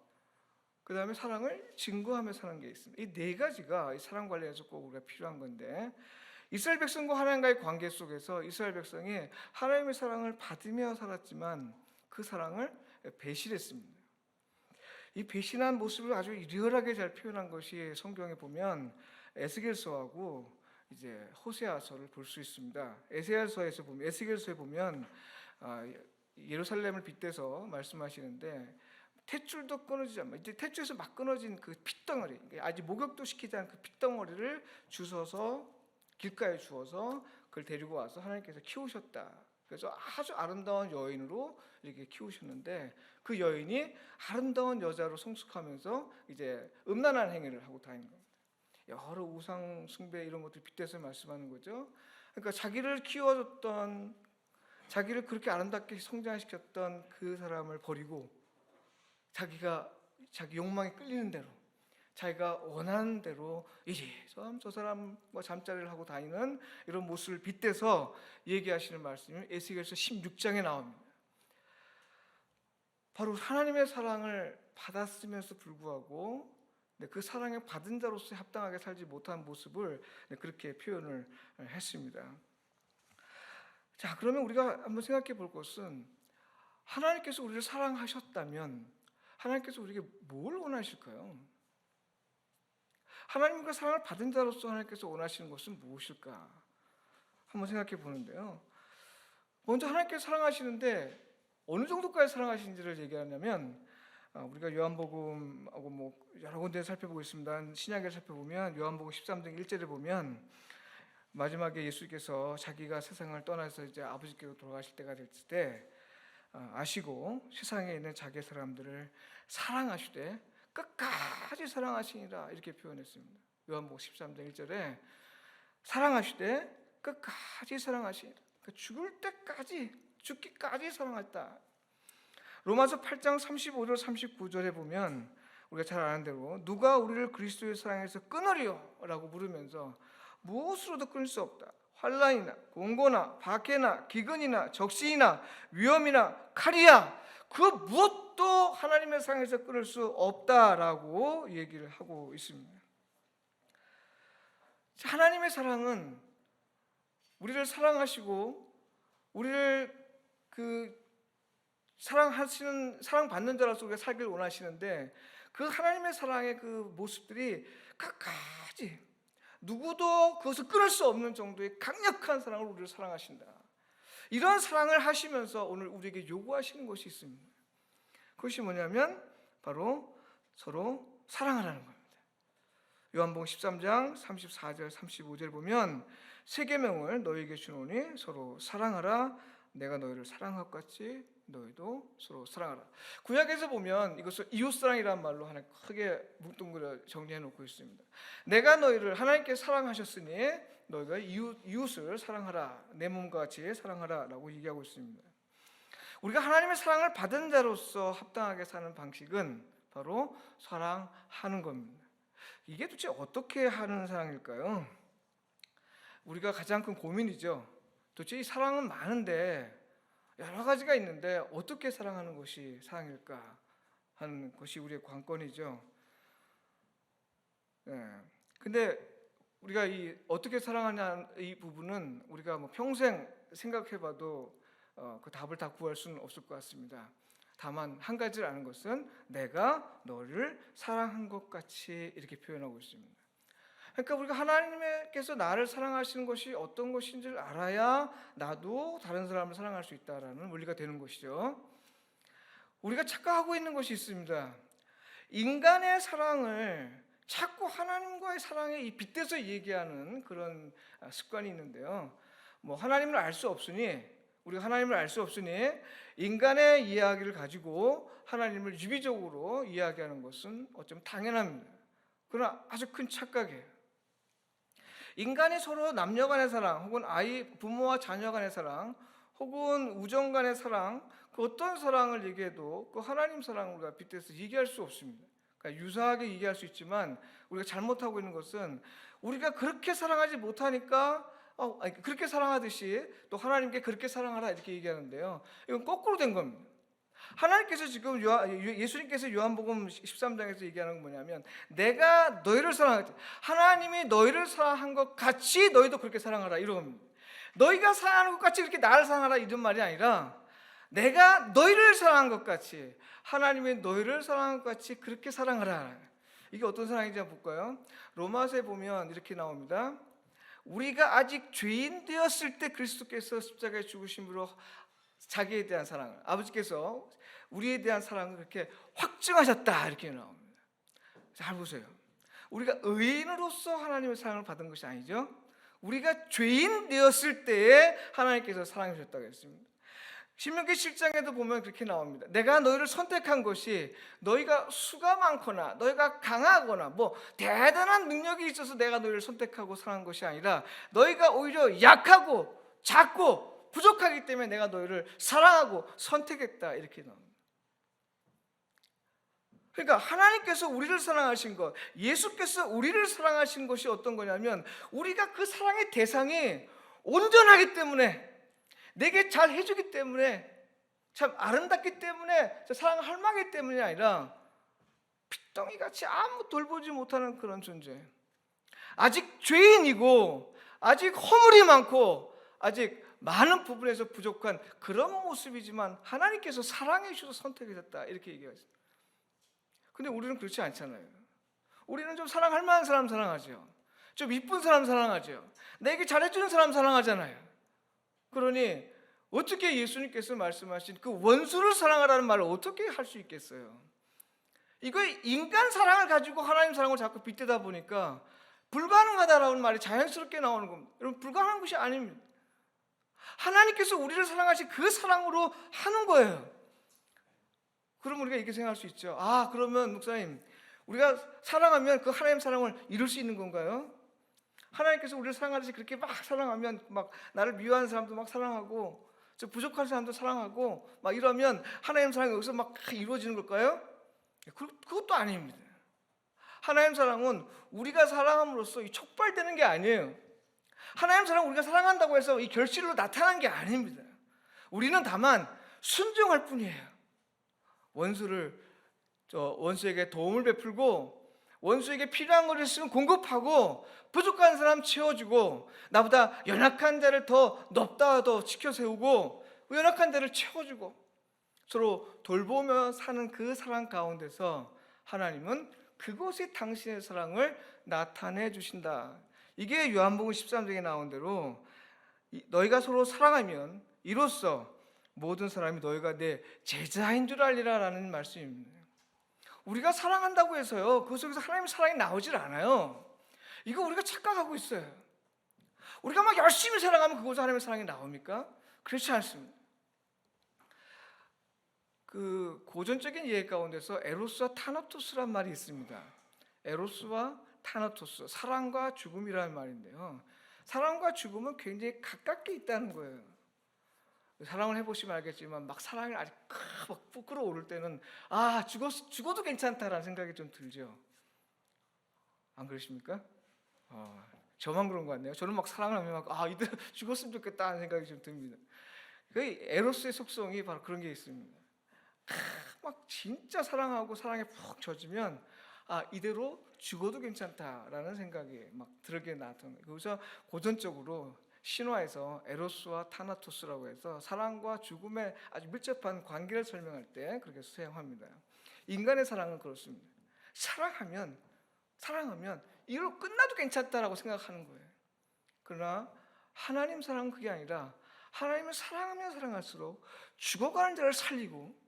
[SPEAKER 4] 그 다음에 사랑을 증거하며 사는 게 있습니다. 이 네 가지가 이 사랑 관련해서 꼭 우리가 필요한 건데, 이스라엘 백성과 하나님과의 관계 속에서 이스라엘 백성이 하나님의 사랑을 받으며 살았지만 그 사랑을 배신했습니다. 이 배신한 모습을 아주 리얼하게 잘 표현한 것이 성경에 보면 에스겔서하고 이제 호세아서를 볼 수 있습니다. 에스겔서에 보면 예루살렘을 빗대서 말씀하시는데, 탯줄도 끊어지지 않아. 이제 탯줄에서 막 끊어진 그 핏덩어리, 아직 목욕도 시키지 않은 그 핏덩어리를 주워서 길가에 주어서 그걸 데리고 와서 하나님께서 키우셨다. 그래서 아주 아름다운 여인으로 이렇게 키우셨는데, 그 여인이 아름다운 여자로 성숙하면서 이제 음란한 행위를 하고 다니는 겁니다. 여러 우상 숭배 이런 것들 빗대서 말씀하는 거죠. 그러니까 자기를 키워줬던, 자기를 그렇게 아름답게 성장시켰던 그 사람을 버리고 자기 욕망에 끌리는 대로, 자기가 원하는 대로 저 사람과 잠자리를 하고 다니는 이런 모습을 빗대서 얘기하시는 말씀이 에스겔서 16장에 나옵니다. 바로 하나님의 사랑을 받았으면서 불구하고 그 사랑에 받은 자로서 합당하게 살지 못한 모습을 그렇게 표현을 했습니다. 자, 그러면 우리가 한번 생각해 볼 것은, 하나님께서 우리를 사랑하셨다면 하나님께서 우리에게 뭘 원하실까요? 하나님과 사랑을 받은 자로서 하나님께서 원하시는 것은 무엇일까? 한번 생각해 보는데요. 먼저 하나님께서 사랑하시는데 어느 정도까지 사랑하시는지를 얘기하냐면 우리가 요한복음하고 뭐 여러 군데 살펴보고 있습니다. 신약을 살펴보면 요한복음 13장 1절에 보면 마지막에 예수께서 자기가 세상을 떠나서 이제 아버지께로 돌아가실 때가 될 때 아시고 세상에 있는 자기 사람들을 사랑하시되 끝까지 사랑하시니라 이렇게 표현했습니다. 요한복음 13장 1절에 사랑하시되 끝까지 사랑하시니라. 그러니까 죽을 때까지 죽기까지 사랑했다. 로마서 8장 35절 39절에 보면 우리가 잘 아는 대로 누가 우리를 그리스도의 사랑에서 끊으리요? 라고 물으면서 무엇으로도 끊을 수 없다. 환난이나 공고나 박해나 기근이나 적신이나 위험이나 칼이야 그 무엇도 하나님의 사랑에서 끊을 수 없다라고 얘기를 하고 있습니다. 하나님의 사랑은 우리를 사랑하시고 우리를 사랑받는 자로서 우리가 살기를 원하시는데 그 하나님의 사랑의 그 모습들이 끝까지 누구도 그것을 끊을 수 없는 정도의 강력한 사랑으로 우리를 사랑하신다. 이런 사랑을 하시면서 오늘 우리에게 요구하시는 것이 있습니다. 그것이 뭐냐면 바로 서로 사랑하라는 겁니다. 요한복음 13장 34절 35절 보면 새 계명을 너희에게 주노니 서로 사랑하라. 내가 너희를 사랑한 것 같이 너희도 서로 사랑하라. 구약에서 보면 이것을 이웃사랑이라는 말로 하나 크게 뭉뚱그려 정리해 놓고 있습니다. 내가 너희를 하나님께 사랑하셨으니 너희가 이웃을 사랑하라. 내 몸과 같이 사랑하라 라고 얘기하고 있습니다. 우리가 하나님의 사랑을 받은 자로서 합당하게 사는 방식은 바로 사랑하는 겁니다. 이게 도대체 어떻게 하는 사랑일까요? 우리가 가장 큰 고민이죠. 도대체 이 사랑은 많은데 여러 가지가 있는데 어떻게 사랑하는 것이 사랑일까 하는 것이 우리의 관건이죠. 근데 우리가 이 어떻게 사랑하냐 이 부분은 우리가 뭐 평생 생각해봐도 그 답을 다 구할 수는 없을 것 같습니다. 다만 한 가지를 아는 것은 내가 너를 사랑한 것 같이 이렇게 표현하고 있습니다. 그러니까 우리가 하나님께서 나를 사랑하시는 것이 어떤 것인지를 알아야 나도 다른 사람을 사랑할 수 있다라는 원리가 되는 것이죠. 우리가 착각하고 있는 것이 있습니다. 인간의 사랑을 자꾸 하나님과의 사랑에 빗대서 얘기하는 그런 습관이 있는데요. 뭐 하나님을 알 수 없으니 우리가 하나님을 알 수 없으니 인간의 이야기를 가지고 하나님을 유비적으로 이야기하는 것은 어쩌면 당연합니다. 그러나 아주 큰 착각이에요. 인간이 서로 남녀 간의 사랑 혹은 부모와 자녀 간의 사랑 혹은 우정 간의 사랑 그 어떤 사랑을 얘기해도 그 하나님 사랑을 우리가 빗대서 얘기할 수 없습니다. 그러니까 유사하게 얘기할 수 있지만 우리가 잘못하고 있는 것은 우리가 그렇게 사랑하지 못하니까 그렇게 사랑하듯이 또 하나님께 그렇게 사랑하라 이렇게 얘기하는데요. 이건 거꾸로 된 겁니다. 하나님께서 지금 예수님께서 요한복음 13장에서 얘기하는 건 뭐냐면 내가 너희를 사랑하겠다. 하나님이 너희를 사랑한 것 같이 너희도 그렇게 사랑하라 이런 겁니다. 너희가 사랑하는 것 같이 이렇게 나를 사랑하라 이런 말이 아니라 내가 너희를 사랑한 것 같이 하나님이 너희를 사랑한 것 같이 그렇게 사랑하라. 이게 어떤 사랑인지 한번 볼까요? 로마서에 보면 이렇게 나옵니다. 우리가 아직 죄인 되었을 때 그리스도께서 십자가에 죽으심으로 자기에 대한 사랑을 아버지께서 우리에 대한 사랑을 그렇게 확증하셨다 이렇게 나옵니다. 잘 보세요. 우리가 의인으로서 하나님의 사랑을 받은 것이 아니죠. 우리가 죄인 되었을 때에 하나님께서 사랑해 주셨다고 했습니다. 신명기 7장에도 보면 그렇게 나옵니다. 내가 너희를 선택한 것이 너희가 수가 많거나 너희가 강하거나 뭐 대단한 능력이 있어서 내가 너희를 선택하고 사랑한 것이 아니라 너희가 오히려 약하고 작고 부족하기 때문에 내가 너희를 사랑하고 선택했다 이렇게 나옵니다. 그러니까 하나님께서 우리를 사랑하신 것, 예수께서 우리를 사랑하신 것이 어떤 거냐면 우리가 그 사랑의 대상이 온전하기 때문에 내게 잘 해주기 때문에 참 아름답기 때문에 사랑할 만하기 때문이 아니라 핏덩이같이 아무 돌보지 못하는 그런 존재, 아직 죄인이고 아직 허물이 많고 아직 많은 부분에서 부족한 그런 모습이지만 하나님께서 사랑해 주셔서 선택하셨다 이렇게 얘기하죠. 근데 우리는 그렇지 않잖아요. 우리는 좀 사랑할 만한 사람 사랑하죠. 좀 이쁜 사람 사랑하죠. 내게 잘해주는 사람 사랑하잖아요. 그러니 어떻게 예수님께서 말씀하신 그 원수를 사랑하라는 말을 어떻게 할 수 있겠어요? 이거 인간 사랑을 가지고 하나님 사랑을 자꾸 빗대다 보니까 불가능하다라는 말이 자연스럽게 나오는 겁니다. 여러분, 불가능한 것이 아닙니다. 하나님께서 우리를 사랑하신 그 사랑으로 하는 거예요. 그럼 우리가 이렇게 생각할 수 있죠. 아, 그러면 목사님, 우리가 사랑하면 그 하나님 사랑을 이룰 수 있는 건가요? 하나님께서 우리를 사랑하듯이 그렇게 막 사랑하면 막 나를 미워하는 사람도 막 사랑하고 저 부족한 사람도 사랑하고 막 이러면 하나님 사랑이 여기서 막 이루어지는 걸까요? 그것도 아닙니다. 하나님 사랑은 우리가 사랑함으로써 이 촉발되는 게 아니에요. 하나님 사랑은 우리가 사랑한다고 해서 이 결실로 나타나는 게 아닙니다. 우리는 다만 순종할 뿐이에요. 원수에게 도움을 베풀고 원수에게 필요한 것을 있으면 공급하고 부족한 사람 채워주고 나보다 연약한 자를 더 높다 더 지켜세우고 연약한 자를 채워주고 서로 돌보며 사는 그 사랑 가운데서 하나님은 그곳에 당신의 사랑을 나타내 주신다. 이게 요한복음 13장에 나온 대로 너희가 서로 사랑하면 이로써 모든 사람이 너희가 내 제자인 줄 알리라 라는 말씀입니다. 우리가 사랑한다고 해서요 그 속에서 하나님의 사랑이 나오질 않아요. 이거 우리가 착각하고 있어요. 우리가 막 열심히 사랑하면 그곳에 하나님의 사랑이 나옵니까? 그렇지 않습니다. 그 고전적인 이해 가운데서 에로스와 타나토스란 말이 있습니다. 에로스와 타나토스, 사랑과 죽음이라는 말인데요, 사랑과 죽음은 굉장히 가깝게 있다는 거예요. 사랑을 해보시면 알겠지만 막 사랑이 아직 막 부끄러워오를 때는 죽어도 괜찮다라는 생각이 좀 들죠. 안 그러십니까? 저만 그런 것 같네요. 저는 막 사랑을 하면 이대로 죽었으면 좋겠다 하는 생각이 좀 듭니다. 그 에로스의 속성이 바로 그런 게 있습니다. 막 진짜 사랑하고 사랑에 푹 젖으면 이대로 죽어도 괜찮다라는 생각이 막 들게 나타나요. 그래서 고전적으로 신화에서 에로스와 타나토스라고 해서 사랑과 죽음의 아주 밀접한 관계를 설명할 때 그렇게 사용합니다. 인간의 사랑은 그렇습니다. 사랑하면 이걸로 끝나도 괜찮다라고 생각하는 거예요. 그러나 하나님 사랑은 그게 아니라 하나님을 사랑하면 사랑할수록 죽어가는 자를 살리고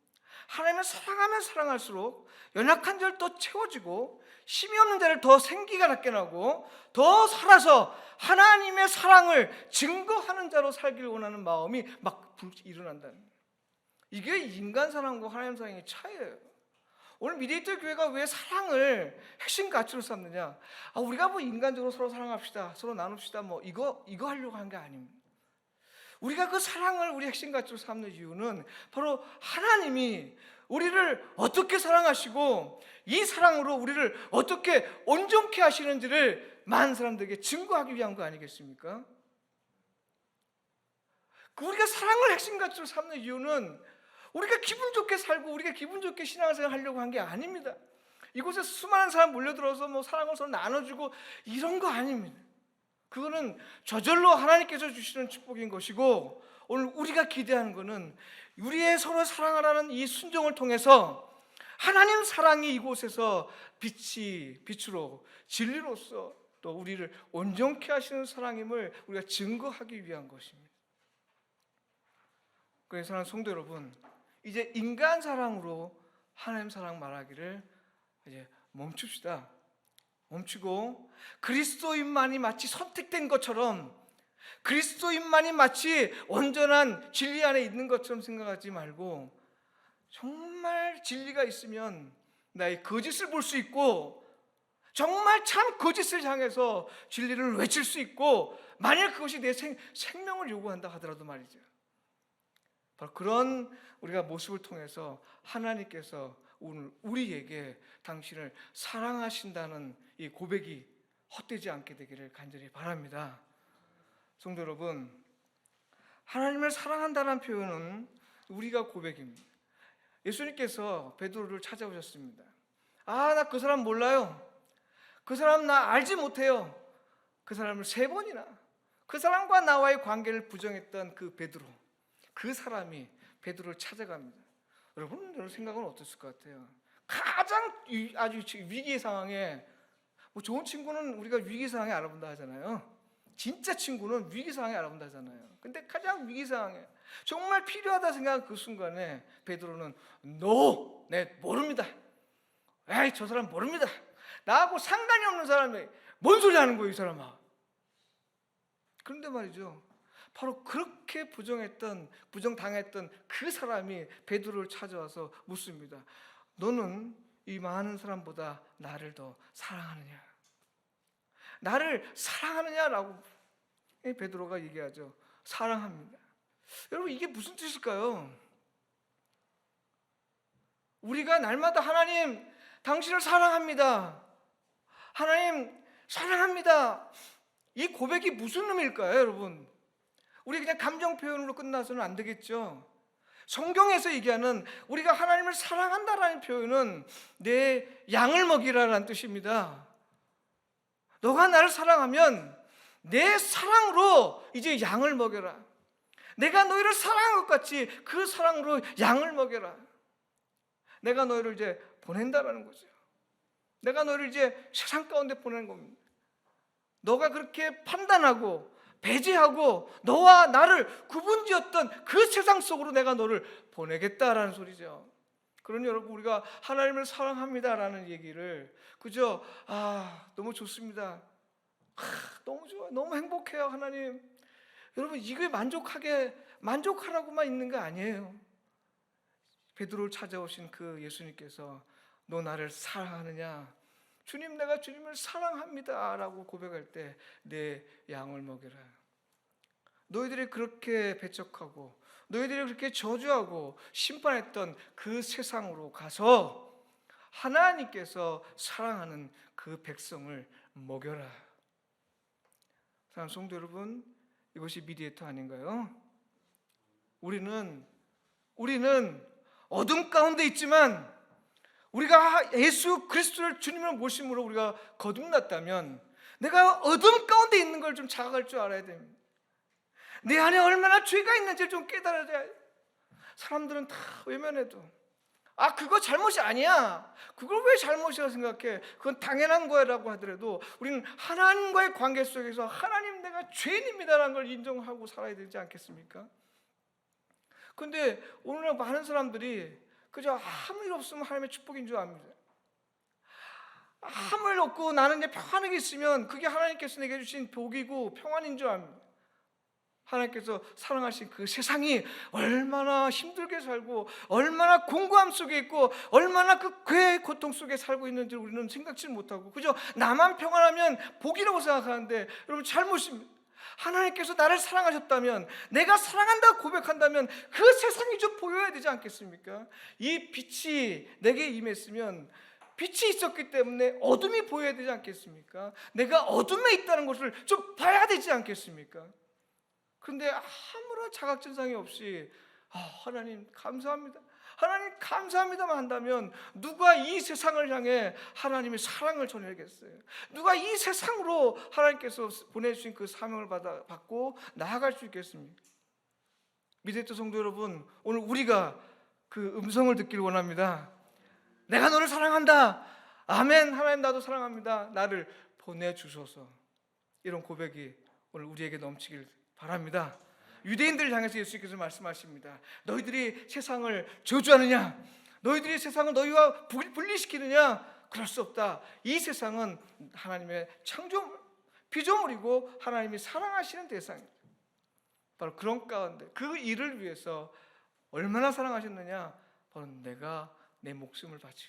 [SPEAKER 4] 하나님을 사랑하면 사랑할수록 연약한 자를 더 채워주고 힘이 없는 자를 더 생기가 낮게 나고 더 살아서 하나님의 사랑을 증거하는 자로 살기를 원하는 마음이 막 일어난다는 거예요. 이게 인간 사랑과 하나님 사랑의 차이예요. 오늘 미디에이터 교회가 왜 사랑을 핵심 가치로 삼느냐? 우리가 뭐 인간적으로 서로 사랑합시다, 서로 나눕시다, 뭐 이거 하려고 하는 게 아닙니다. 우리가 그 사랑을 우리 핵심 가치로 삼는 이유는 바로 하나님이 우리를 어떻게 사랑하시고 이 사랑으로 우리를 어떻게 온전케 하시는지를 많은 사람들에게 증거하기 위한 거 아니겠습니까? 우리가 사랑을 핵심 가치로 삼는 이유는 우리가 기분 좋게 살고 우리가 기분 좋게 신앙생활 하려고 한 게 아닙니다. 이곳에 수많은 사람 몰려들어서 뭐 사랑을 서로 나눠주고 이런 거 아닙니다. 그거는 저절로 하나님께서 주시는 축복인 것이고, 오늘 우리가 기대하는 것은 우리의 서로 사랑하라는 이 순종을 통해서 하나님 사랑이 이곳에서 빛으로 진리로서 또 우리를 온전케 하시는 사랑임을 우리가 증거하기 위한 것입니다. 그래서 사랑하는 성도 여러분, 이제 인간 사랑으로 하나님 사랑 말하기를 이제 멈춥시다. 멈추고 그리스도인만이 마치 선택된 것처럼, 그리스도인만이 마치 온전한 진리 안에 있는 것처럼 생각하지 말고, 정말 진리가 있으면 나의 거짓을 볼 수 있고, 정말 참 거짓을 향해서 진리를 외칠 수 있고, 만약 그것이 내 생명을 요구한다 하더라도 말이죠. 바로 그런 우리가 모습을 통해서 하나님께서 오늘 우리에게 당신을 사랑하신다는 이 고백이 헛되지 않게 되기를 간절히 바랍니다. 성도 여러분, 하나님을 사랑한다는 표현은 우리가 고백입니다. 예수님께서 베드로를 찾아오셨습니다. 나 그 사람 몰라요. 그 사람 나 알지 못해요. 그 사람을 3번이나 그 사람과 나와의 관계를 부정했던 그 베드로, 그 사람이 베드로를 찾아갑니다. 여러분 생각은 어땠을 것 같아요? 가장 아주 위기 상황에, 뭐 좋은 친구는 우리가 위기 상황에 알아본다 하잖아요. 진짜 친구는 위기 상황에 알아본다 하잖아요. 근데 가장 위기 상황에 정말 필요하다 생각한 그 순간에 베드로는 네 모릅니다. 에이 저 사람 모릅니다. 나하고 상관이 없는 사람이 뭔 소리 하는 거예요 이 사람아. 그런데 말이죠, 바로 그렇게 부정당했던 그 사람이 베드로를 찾아와서 묻습니다. 너는 이 많은 사람보다 나를 더 사랑하느냐? 나를 사랑하느냐라고 베드로가 얘기하죠. 사랑합니다. 여러분 이게 무슨 뜻일까요? 우리가 날마다 하나님 당신을 사랑합니다, 하나님 사랑합니다, 이 고백이 무슨 의미일까요 여러분? 우리 그냥 감정 표현으로 끝나서는 안 되겠죠. 성경에서 얘기하는 우리가 하나님을 사랑한다라는 표현은 내 양을 먹이라라는 뜻입니다. 너가 나를 사랑하면 내 사랑으로 이제 양을 먹여라. 내가 너희를 사랑한 것 같이 그 사랑으로 양을 먹여라. 내가 너희를 이제 보낸다라는 거죠. 내가 너희를 이제 세상 가운데 보내는 겁니다. 너가 그렇게 판단하고 배제하고 너와 나를 구분지었던 그 세상 속으로 내가 너를 보내겠다라는 소리죠. 그러니 여러분 우리가 하나님을 사랑합니다라는 얘기를 그저 너무 좋습니다, 너무 좋아요, 너무 행복해요 하나님, 여러분 이게 만족하라고만 있는 거 아니에요. 베드로를 찾아오신 그 예수님께서 너 나를 사랑하느냐? 주님 내가 주님을 사랑합니다 라고 고백할 때 내 양을 먹여라. 너희들이 그렇게 배척하고 너희들이 그렇게 저주하고 심판했던 그 세상으로 가서 하나님께서 사랑하는 그 백성을 먹여라. 사랑하는 성도 여러분, 이것이 미디에이터 아닌가요? 우리는 어둠 가운데 있지만 우리가 예수 그리스도를 주님을 모심으로 우리가 거듭났다면 내가 어둠 가운데 있는 걸 좀 자각할 줄 알아야 됩니다. 내 안에 얼마나 죄가 있는지 좀 깨달아야 돼. 사람들은 다 외면해도 그거 잘못이 아니야, 그걸 왜 잘못이라고 생각해, 그건 당연한 거야라고 하더라도 우리는 하나님과의 관계 속에서 하나님 내가 죄인입니다라는 걸 인정하고 살아야 되지 않겠습니까? 그런데 오늘날 많은 사람들이 그저 아무 일 없으면 하나님의 축복인 줄 압니다. 아무 일 없고 나는 이제 평안하게 있으면 그게 하나님께서 내게 주신 복이고 평안인 줄 압니다. 하나님께서 사랑하신 그 세상이 얼마나 힘들게 살고 얼마나 공고함 속에 있고 얼마나 그 괴의 고통 속에 살고 있는지 우리는 생각지 못하고 그저 나만 평안하면 복이라고 생각하는데 여러분 잘못입니다. 하나님께서 나를 사랑하셨다면, 내가 사랑한다고 고백한다면 그 세상이 좀 보여야 되지 않겠습니까? 이 빛이 내게 임했으면 빛이 있었기 때문에 어둠이 보여야 되지 않겠습니까? 내가 어둠에 있다는 것을 좀 봐야 되지 않겠습니까? 그런데 아무런 자각진상이 없이 하나님 감사합니다, 하나님 감사합니다만 한다면 누가 이 세상을 향해 하나님의 사랑을 전해야겠어요? 누가 이 세상으로 하나님께서 보내주신 그 사명을 받고 나아갈 수 있겠습니까? 미데이터 성도 여러분, 오늘 우리가 그 음성을 듣길 원합니다. 내가 너를 사랑한다, 아멘, 하나님 나도 사랑합니다, 나를 보내주소서. 이런 고백이 오늘 우리에게 넘치길 바랍니다. 유대인들을 향해서 예수님께서 말씀하십니다. 너희들이 세상을 저주하느냐? 너희들이 세상을 너희와 분리시키느냐? 그럴 수 없다. 이 세상은 하나님의 창조물, 피조물이고 하나님이 사랑하시는 대상입니다. 바로 그런 가운데 그 일을 위해서 얼마나 사랑하셨느냐? 바로 내가 내 목숨을 바치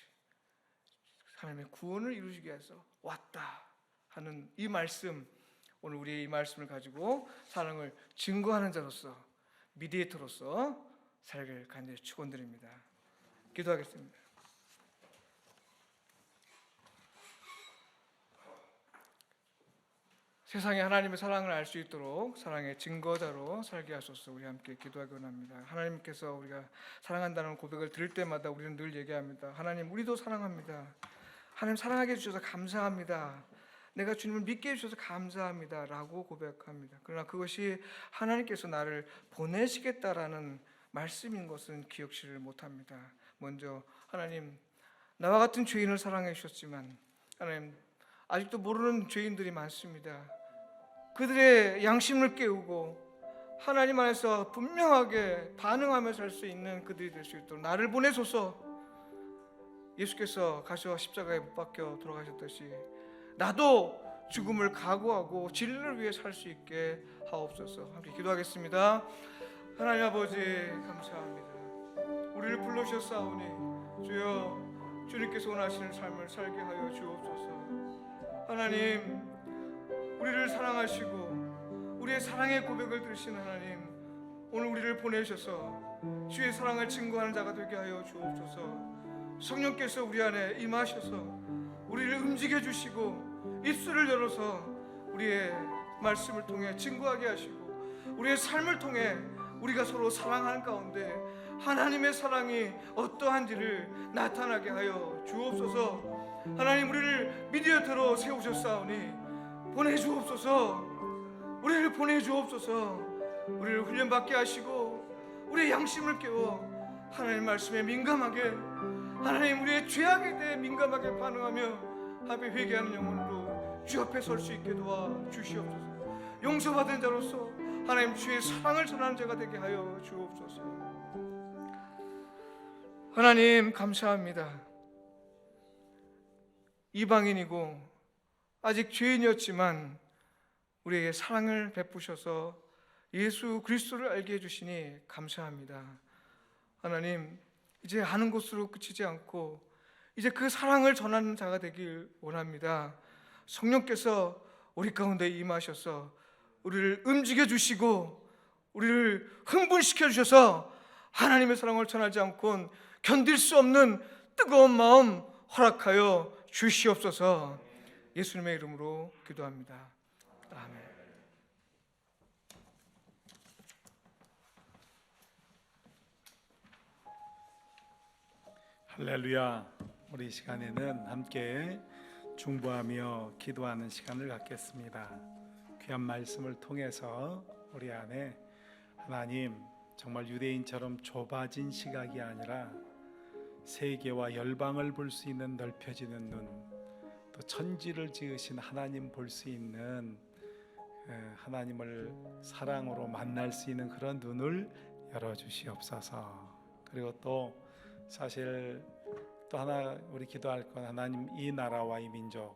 [SPEAKER 4] 하나님의 구원을 이루시기 위해서 왔다 하는 이 말씀, 오늘 우리의 이 말씀을 가지고 사랑을 증거하는 자로서, 미디에이터로서 살길 간절히 축원드립니다. 기도하겠습니다. 세상에 하나님의 사랑을 알 수 있도록 사랑의 증거자로 살게 하소서. 우리 함께 기도하기 원합니다. 하나님께서 우리가 사랑한다는 고백을 들을 때마다 우리는 늘 얘기합니다. 하나님 우리도 사랑합니다. 하나님 사랑하게 해주셔서 감사합니다. 내가 주님을 믿게 해주셔서 감사합니다라고 고백합니다. 그러나 그것이 하나님께서 나를 보내시겠다라는 말씀인 것은 기억치를 못합니다. 먼저 하나님, 나와 같은 죄인을 사랑해 주셨지만 하나님, 아직도 모르는 죄인들이 많습니다. 그들의 양심을 깨우고 하나님 안에서 분명하게 반응하며 살 수 있는 그들이 될 수 있도록 나를 보내소서. 예수께서 가시와 십자가에 못 박혀 돌아가셨듯이 나도 죽음을 각오하고 진리를 위해 살 수 있게 하옵소서. 함께 기도하겠습니다. 하나님 아버지, 감사합니다. 우리를 불러주셨사오니 주여, 주님께서 원하시는 삶을 살게 하여 주옵소서. 하나님, 우리를 사랑하시고 우리의 사랑의 고백을 들으신 하나님, 오늘 우리를 보내셔서 주의 사랑을 증거하는 자가 되게 하여 주옵소서. 성령께서 우리 안에 임하셔서 우리를 움직여 주시고 입술을 열어서 우리의 말씀을 통해 증거하게 하시고 우리의 삶을 통해 우리가 서로 사랑하는 가운데 하나님의 사랑이 어떠한지를 나타나게 하여 주옵소서. 하나님, 우리를 미디어터로 세우셨사오니 보내주옵소서. 우리를 보내주옵소서. 우리를 훈련받게 하시고 우리의 양심을 깨워 하나님 말씀에 민감하게, 하나님 우리의 죄악에 대해 민감하게 반응하며 하나님 회개하는 영혼으로 주 앞에 설 수 있게 도와주시옵소서. 용서받은 자로서 하나님 주의 사랑을 전하는 자가 되게 하여 주옵소서. 하나님 감사합니다. 이방인이고 아직 죄인이었지만 우리에게 사랑을 베푸셔서 예수 그리스도를 알게 해주시니 감사합니다. 하나님, 이제 아는 것으로 그치지 않고 이제 그 사랑을 전하는 자가 되길 원합니다. 성령께서 우리 가운데 임하셔서 우리를 움직여 주시고 우리를 흥분시켜 주셔서 하나님의 사랑을 전하지 않고는 견딜 수 없는 뜨거운 마음 허락하여 주시옵소서. 예수님의 이름으로 기도합니다. 아멘.
[SPEAKER 3] 할렐루야. 우리 이 시간에는 함께 중보하며 기도하는 시간을 갖겠습니다. 귀한 말씀을 통해서 우리 안에 하나님, 정말 유대인처럼 좁아진 시각이 아니라 세계와 열방을 볼 수 있는 넓혀지는 눈, 또 천지를 지으신 하나님 볼 수 있는 하나님을 사랑으로 만날 수 있는 그런 눈을 열어주시옵소서. 그리고 또 사실 또 하나 우리 기도할 건, 하나님 이 나라와 이 민족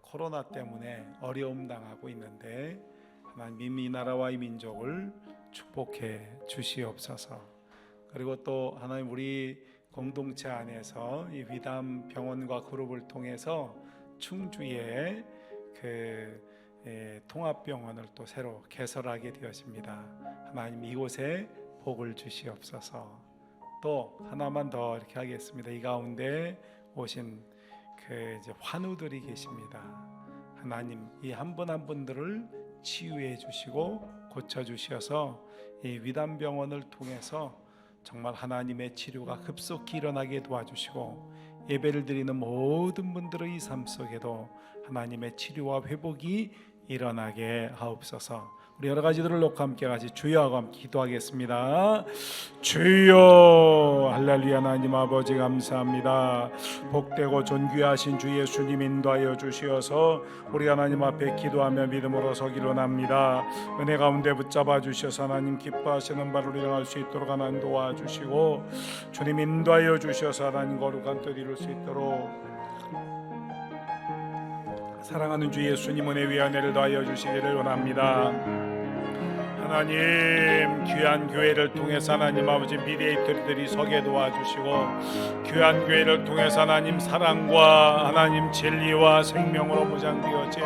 [SPEAKER 3] 코로나 때문에 어려움 당하고 있는데 하나님 이 나라와 이 민족을 축복해 주시옵소서. 그리고 또 하나님 우리 공동체 안에서 이 위담 병원과 그룹을 통해서 충주에 통합병원을 또 새로 개설하게 되었습니다. 하나님 이곳에 복을 주시옵소서. 또 하나만 더 이렇게 하겠습니다. 이 가운데 오신 이제 환우들이 계십니다. 하나님 이 한 분 한 분들을 치유해 주시고 고쳐 주셔서 이 위담병원을 통해서 정말 하나님의 치료가 급속히 일어나게 도와주시고, 예배를 드리는 모든 분들의 삶 속에도 하나님의 치료와 회복이 일어나게 하옵소서. 우리 여러 가지들을 놓고 함께 같이 주여하고 함께 기도하겠습니다. 주여, 할렐루야. 하나님 아버지 감사합니다. 복되고 존귀하신 주 예수님 인도하여 주시어서 우리 하나님 앞에 기도하며 믿음으로 서기로 납니다. 은혜 가운데 붙잡아 주셔서 하나님 기뻐하시는 바를 일어날 수 있도록 하나님 도와주시고, 주님 인도하여 주셔서 하나님 거룩한 뜻 이룰 수 있도록 사랑하는 주 예수님 은혜 위에 은혜를 더하여 주시기를 원합니다. 하나님 귀한 교회를 통해서 하나님 아버지 미디에이터들이 서게 도와주시고, 귀한 교회를 통해서 하나님 사랑과 하나님 진리와 생명으로 무장되어진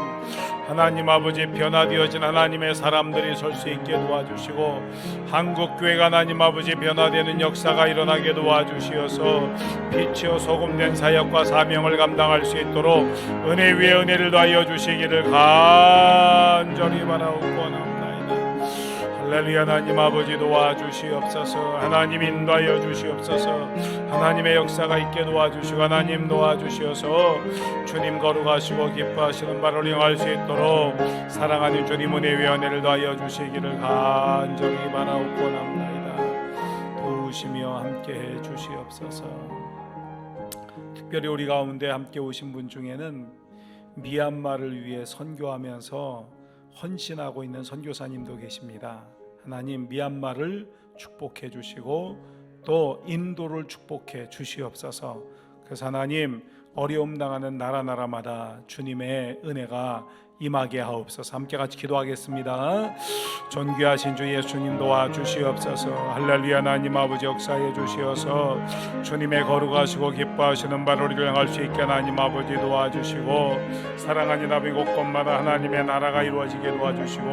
[SPEAKER 3] 하나님 아버지 변화되어진 하나님의 사람들이 설 수 있게 도와주시고, 한국교회가 하나님 아버지 변화되는 역사가 일어나게 도와주시어서 빛이요 소금된 사역과 사명을 감당할 수 있도록 은혜 위에 은혜를 더하여 주시기를 간절히 바라옵고 원합니다. 할렐루야. 하나님 아버지 도와주시옵소서. 하나님 인도하여 주시옵소서. 하나님의 역사가 있게 도와주시고 하나님 도와주시어서 주님 거룩하시고 기뻐하시는 바를 행할 수 있도록 사랑하는 주님 은혜 위원회를 더하여 주시기를 간절히 바라옵고 원합니다. 도우시며 함께해 주시옵소서. 특별히 우리 가운데 함께 오신 분 중에는 미얀마를 위해 선교하면서 헌신하고 있는 선교사님도 계십니다. 하나님 미얀마를 축복해 주시고 또 인도를 축복해 주시옵소서. 그래서 하나님 어려움 당하는 나라마다 주님의 은혜가 임하게 하옵소서. 함께 같이 기도하겠습니다. 존귀하신 주 예수님 도와주시옵소서. 할렐루야. 하나님 아버지 역사해 주시어서 주님의 거룩하시고 기뻐하시는 바를 우리를 행할 수 있게 하나님 아버지 도와주시고 사랑하는 나비 곳곳마다 하나님의 나라가 이루어지게 도와주시고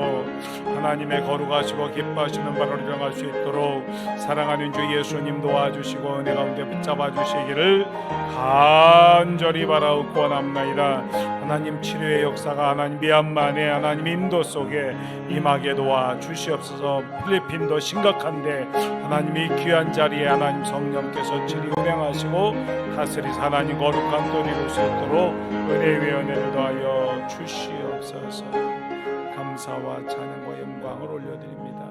[SPEAKER 3] 하나님의 거룩하시고 기뻐하시는 바를 우리를 행할 수 있도록 사랑하는 주 예수님 도와주시고 은혜 가운데 붙잡아 주시기를 간절히 바라옵고 원합니다. 하나님 치료의 역사가 하나님 미얀마의 하나님 인도 속에 임하게 도와 주시옵소서. 필리핀도 심각한데 하나님 이 귀한 자리에 하나님 성령께서 친히 운행하시고 다스리사 하나님 거룩한 또 이룰 수 있도록 은혜의 은혜를 더하여 주시옵소서. 감사와 찬양과 영광을 올려드립니다.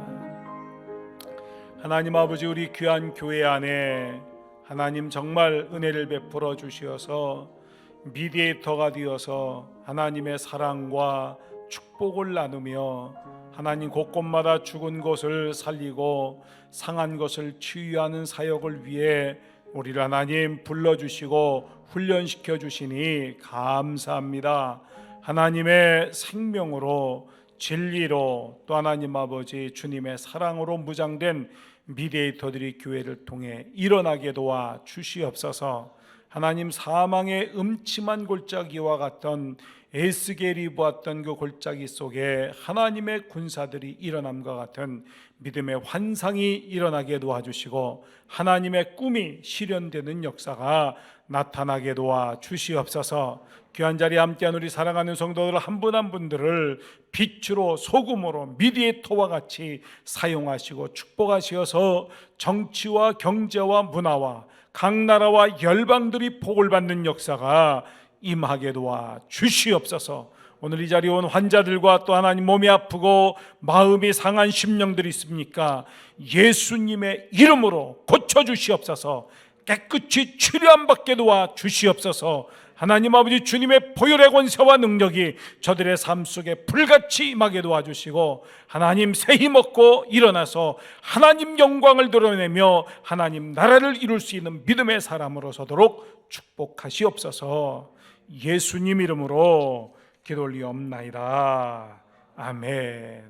[SPEAKER 3] 하나님 아버지 우리 귀한 교회 안에 하나님 정말 은혜를 베풀어 주시어서 미디에이터가 되어서 하나님의 사랑과 축복을 나누며 하나님 곳곳마다 죽은 것을 살리고 상한 것을 치유하는 사역을 위해 우리를 하나님 불러주시고 훈련시켜 주시니 감사합니다. 하나님의 생명으로 진리로 또 하나님 아버지 주님의 사랑으로 무장된 미디에이터들이 교회를 통해 일어나게 도와 주시옵소서. 하나님 사망의 음침한 골짜기와 같던 에스겔이 보았던 그 골짜기 속에 하나님의 군사들이 일어남과 같은 믿음의 환상이 일어나게 도와주시고 하나님의 꿈이 실현되는 역사가 나타나게 도와주시옵소서. 귀한 자리에 함께한 우리 사랑하는 성도들 한 분 한 분들을 빛으로 소금으로 미디에이터와 같이 사용하시고 축복하시어서 정치와 경제와 문화와 각 나라와 열방들이 복을 받는 역사가 임하게 도와 주시옵소서. 오늘 이 자리에 온 환자들과 또 하나님 몸이 아프고 마음이 상한 심령들이 있습니까? 예수님의 이름으로 고쳐주시옵소서. 깨끗이 치료함 받게 도와 주시옵소서. 하나님 아버지 주님의 보혈의 권세와 능력이 저들의 삶 속에 불같이 임하게 도와주시고 하나님 새 힘 얻고 일어나서 하나님 영광을 드러내며 하나님 나라를 이룰 수 있는 믿음의 사람으로 서도록 축복하시옵소서. 예수님 이름으로 기도 올리옵나이다. 아멘.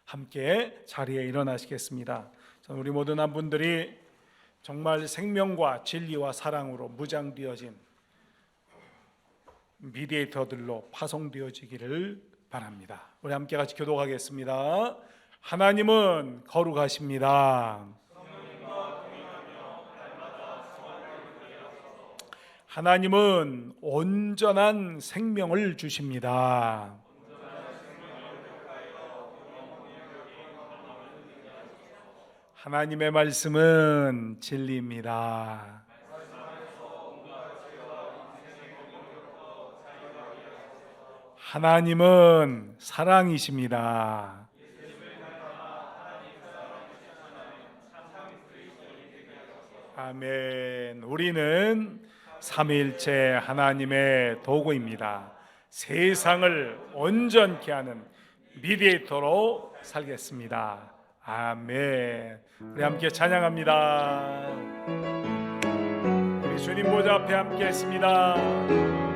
[SPEAKER 3] 함께 자리에 일어나시겠습니다. 우리 모든 한 분들이 정말 생명과 진리와 사랑으로 무장되어진 미디에이터들로 파송되어지기를 바랍니다. 우리 함께 같이 교도하겠습니다. 하나님은 거룩하십니다. 하나님은 온전한 생명을 주십니다. 하나님의 말씀은 진리입니다. 하나님은 사랑이십니다. 아멘. 우리는 삼위일체 하나님의 도구입니다. 세상을 온전케 하는 미디에이터로 살겠습니다. 아멘. 우리 함께 찬양합니다. 우리 주님 보좌 앞에 함께 했습니다.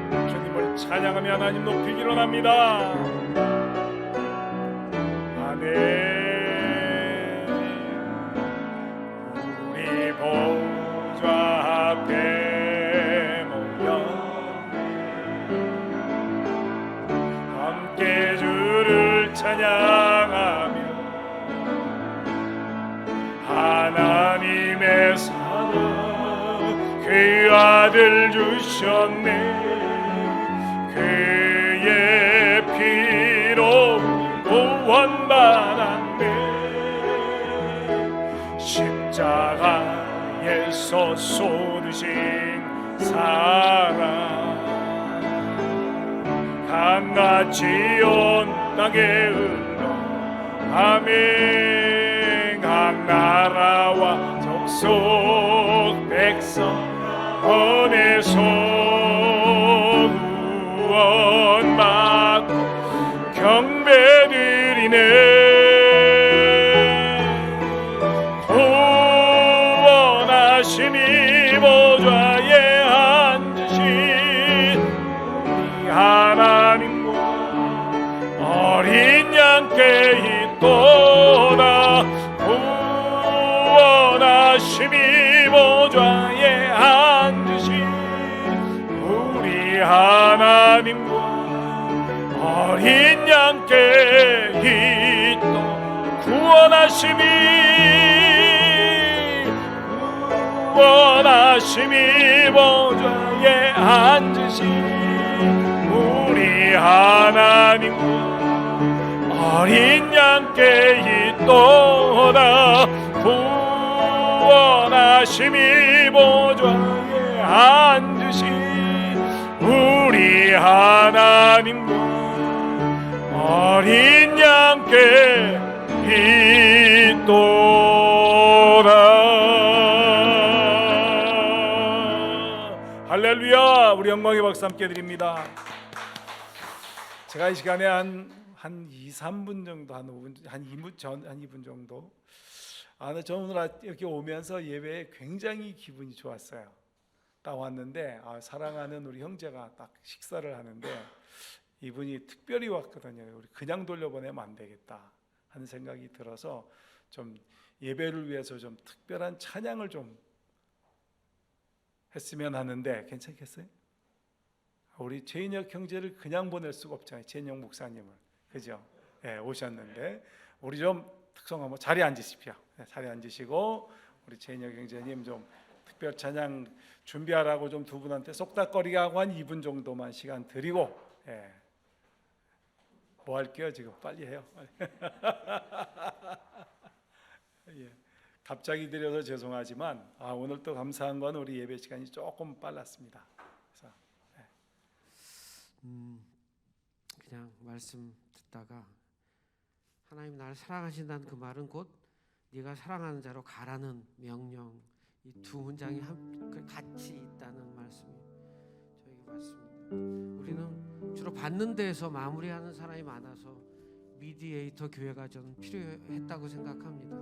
[SPEAKER 3] 주님을 찬양하며 하나님 높이기로 합니다. 아멘. 우리 보좌 앞에 모여 함께 주를 찬양하며 하나님의 사랑 그 아들 주셨네. 그의 피로 구원받았네.
[SPEAKER 5] 십자가에서 쏟으신 사랑 강같이 온 땅에 흘러 아멘. 각 나라와 족속 백성 번에서 구원받고 경배드리네. 구원하심이 보좌에 앉으신 우리 하나님과 어린 양께 있도다. 구원하심이 보좌에 앉으신 우리 하나님과 어린 양께 있도. 구원하심이 보좌에 앉으신 우리 하나님과 어린 양께 있도다. 구원하심이 보좌에 앉으신 우리 하나님과 어린 양께 있도다. 할렐루야. 우리 영광의 박수 함께 드립니다. 제가 이 시간에 한 2, 3분 정도, 한 5분, 한 2분 정도. 저 오늘 여기 오면서 예배에 굉장히 기분이 좋았어요. 딱 왔는데 사랑하는 우리 형제가 딱 식사를 하는데 이분이 특별히 왔거든요. 우리 그냥 돌려보내면 안 되겠다 하는 생각이 들어서 좀 예배를 위해서 좀 특별한 찬양을 좀 했으면 하는데 괜찮겠어요? 우리 최인혁 형제를 그냥 보낼 수가 없잖아요. 최인혁 목사님을, 그죠? 네, 오셨는데 우리 좀 특성 한번 자리에 앉으십시오. 네, 자리에 앉으시고 우리 최인혁 형제님 좀 특별 찬양 준비하라고 좀 두 분한테 쏙닥거리게 하고 한 2분 정도만 시간 드리고, 예. 뭐 할게요 지금? 빨리 해요. 예. 갑자기 드려서 죄송하지만 오늘 또 감사한 건 우리 예배 시간이 조금 빨랐습니다. 그래서
[SPEAKER 6] 그냥 말씀 듣다가 하나님 나를 사랑하신다는 그 말은 곧 네가 사랑하는 자로 가라는 명령, 이 두 문장이 같이 있다는 말씀이 저에게 맞습니다. 우리는 주로 받는 데에서 마무리하는 사람이 많아서 미디에이터 교회가 저는 필요했다고 생각합니다.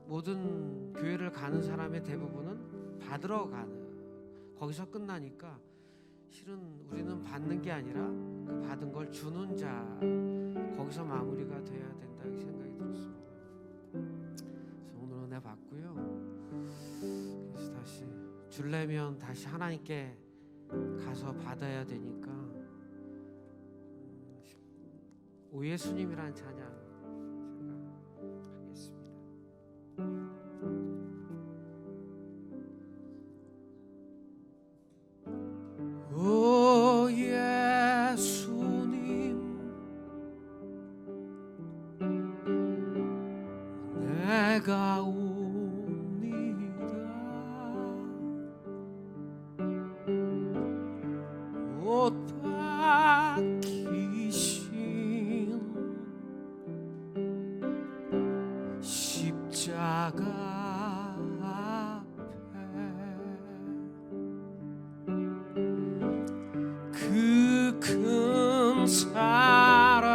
[SPEAKER 6] 모든 교회를 가는 사람의 대부분은 받으러 가는, 거기서 끝나니까 실은 우리는 받는 게 아니라 그 받은 걸 주는 자, 거기서 마무리가 돼야 된다 이 생각이 들었습니다. 그래서 오늘 은혜 받고요. 그래서 다시 주려면 다시 하나님께 가서 받아야 되니까 오 예수님이라는 찬양 제가 하겠습니다. 오 예수님 내가 옵니다. 옷 박히신 십자가 앞에 그 큰 사랑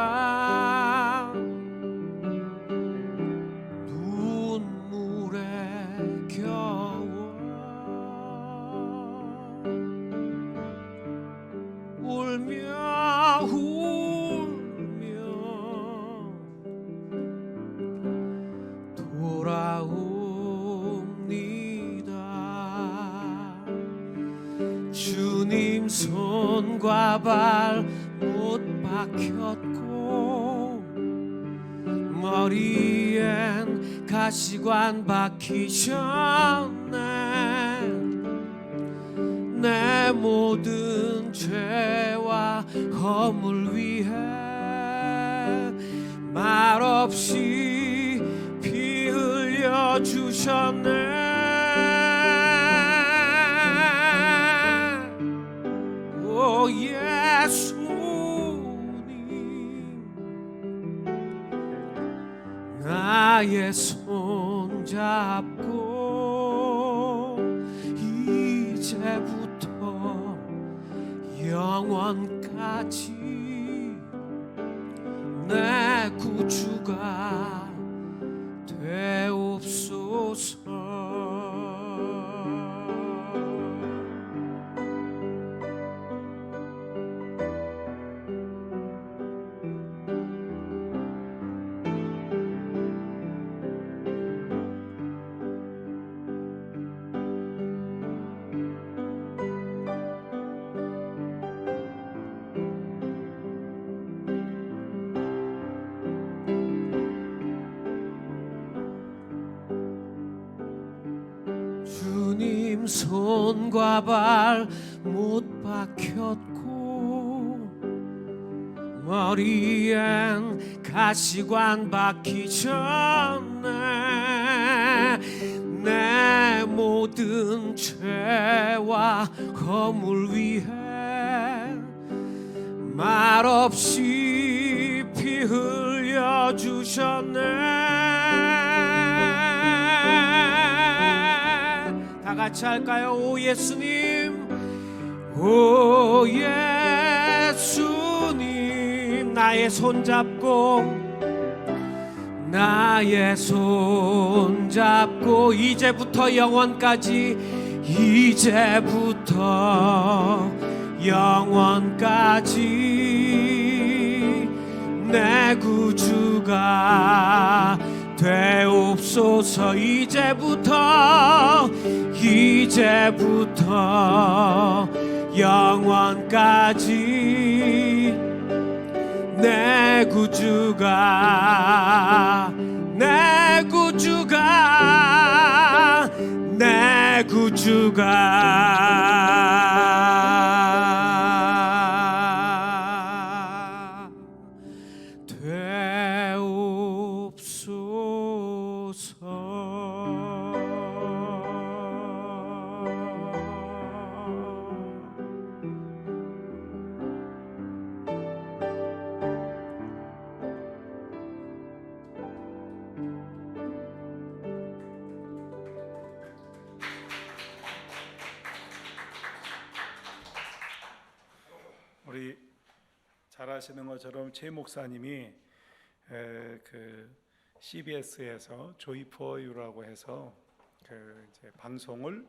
[SPEAKER 6] 눈물에 겨워 울며 돌아옵니다. 주님 손과 발 못 박혔고 머리엔 가시관 박히셨네. 내 모든 죄와 허물 위해 말없이 피 흘려 주셨네. 오 예수님, 나의 손 잡고 이제부터 영원까지 내 구주가 되옵소서. 주님 손과 발 못 박혔고 머리엔 가시관 박기 전에 내 모든 죄와 허물 위해 말없이 피 흘려 주셨네. 다 같이 할까요? 오 예수님, 오 예수님, 나의 손 잡고 나의 손 잡고 이제부터 영원까지, 이제부터 영원까지 내 구주가 되옵소서. 이제부터 영원까지 내 구주가
[SPEAKER 5] 우리 잘 아시는 것처럼 최 목사님이 그 CBS에서 조이 포 유라고 해서 그 이제 방송을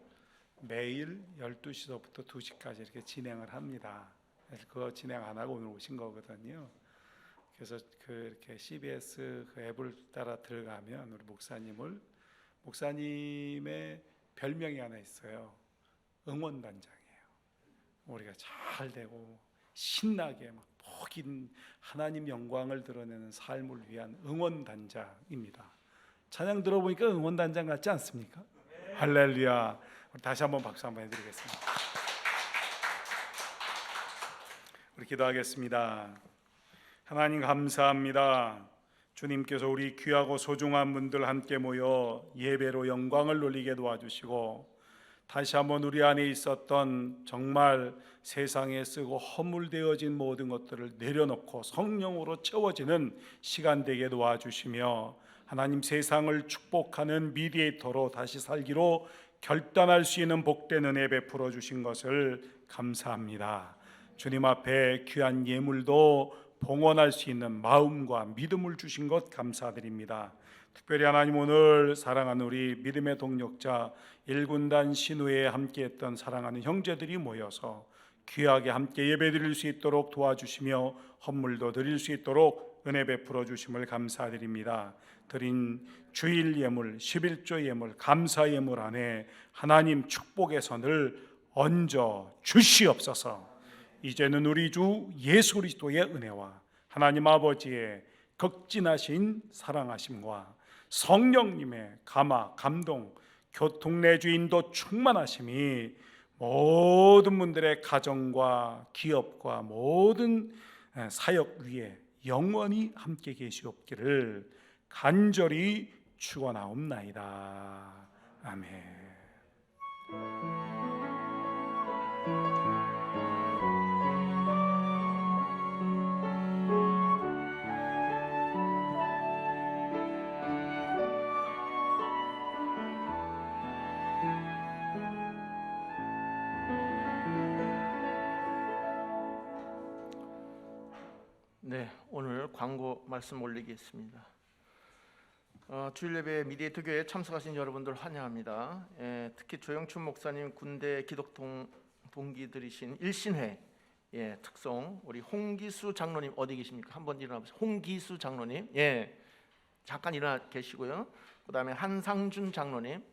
[SPEAKER 5] 매일 12시서부터 2시까지 이렇게 진행을 합니다. 그래서 그거 진행 안 하고 오늘 오신 거거든요. 그래서 그 이렇게 CBS 그 앱을 따라 들어가면 우리 목사님의 별명이 하나 있어요. 응원단장이에요. 우리가 잘 되고 신나게 막 복인 하나님 영광을 드러내는 삶을 위한 응원단장입니다. 찬양 들어보니까 응원단장 같지 않습니까? 할렐루야. 다시 한번 박수 한번 해드리겠습니다. 우리 기도하겠습니다. 하나님 감사합니다. 주님께서 우리 귀하고 소중한 분들 함께 모여 예배로 영광을 돌리게 도와주시고 다시 한번 우리 안에 있었던 정말 세상에 쓰고 허물되어진 모든 것들을 내려놓고 성령으로 채워지는 시간 되게 도와주시며 하나님 세상을 축복하는 미디에이터로 다시 살기로 결단할 수 있는 복된 은혜 베풀어 주신 것을 감사합니다. 주님 앞에 귀한 예물도 봉헌할 수 있는 마음과 믿음을 주신 것 감사드립니다. 특별히 하나님 오늘 사랑하는 우리 믿음의 동력자 1군단 신우회에 함께했던 사랑하는 형제들이 모여서 귀하게 함께 예배드릴 수 있도록 도와주시며 헌물도 드릴 수 있도록 은혜 베풀어 주심을 감사드립니다. 드린 주일 예물, 11조 예물, 감사 예물 안에 하나님 축복의 선을 얹어 주시옵소서. 이제는 우리 주 예수 그리스도의 은혜와 하나님 아버지의 극진하신 사랑하심과 성령님의 감화, 감동, 교통내주 인도 충만하심이 모든 분들의 가정과 기업과 모든 사역 위에 영원히 함께 계시옵기를 간절히 축원하옵나이다. 아멘.
[SPEAKER 7] 네, 오늘 광고 말씀 올리겠습니다. 주일 예배 미디에이터 교회에 참석하신 여러분들 환영합니다. 특히 조영춘 목사님 군대 기독 동기들이신 일신회 특송 우리 홍기수 장로님 어디 계십니까? 한번 일어나 보세요. 홍기수 장로님, 잠깐 일어나 계시고요. 그다음에 한상준 장로님,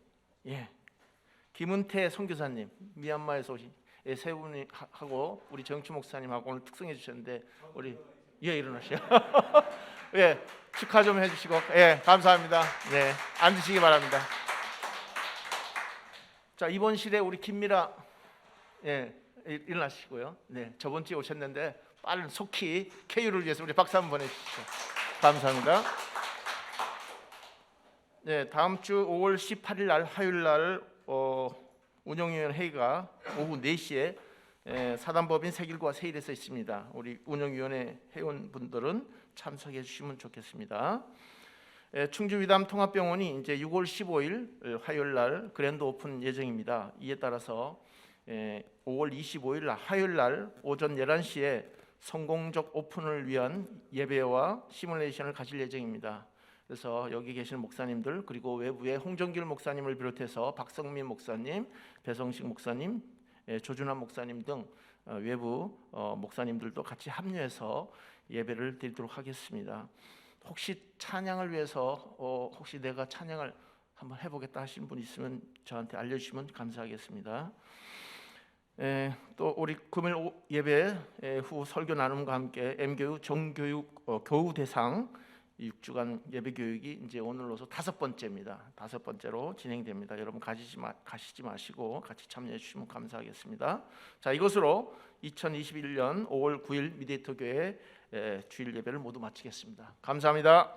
[SPEAKER 7] 김은태 선교사님 미얀마에서 오신 세 분이 하고 우리 정춘 목사님하고 오늘 특성해 주셨는데 우리 일어나시죠. 축하 좀 해주시고 감사합니다. 앉으시기 바랍니다. 자, 이번 시대 우리 김미라 일어나시고요. 저번 주에 오셨는데 빠른 속히 쾌유를 위해서 우리 박수 한번 보내주시죠. 감사합니다. 다음 주 5월 18일 날 화요일 날 운영위원 회의가 오후 4시에 사단법인 세길과 세일에서 있습니다. 우리 운영위원회 회원분들은 참석해 주시면 좋겠습니다. 충주 위담 통합병원이 이제 6월 15일 화요일 날 그랜드 오픈 예정입니다. 이에 따라서 5월 25일 날 화요일 날 오전 11시에 성공적 오픈을 위한 예배와 시뮬레이션을 가질 예정입니다. 그래서 여기 계시는 목사님들 그리고 외부의 홍정길 목사님을 비롯해서 박성민 목사님, 배성식 목사님, 조준환 목사님 등 외부 목사님들도 같이 합류해서 예배를 드리도록 하겠습니다. 혹시 찬양을 위해서 혹시 내가 찬양을 한번 해보겠다 하시는 분 있으면 저한테 알려주시면 감사하겠습니다. 또 우리 금요일 예배 후 설교 나눔과 함께 M교육 정교육 교우 대상 6주간 예배 교육이 이제 오늘로서 5번째입니다. 5번째로 진행됩니다. 여러분 가시지 마시고 같이 참여해 주시면 감사하겠습니다. 자, 이것으로 2021년 5월 9일 미디에이터 교회 주일 예배를 모두 마치겠습니다. 감사합니다.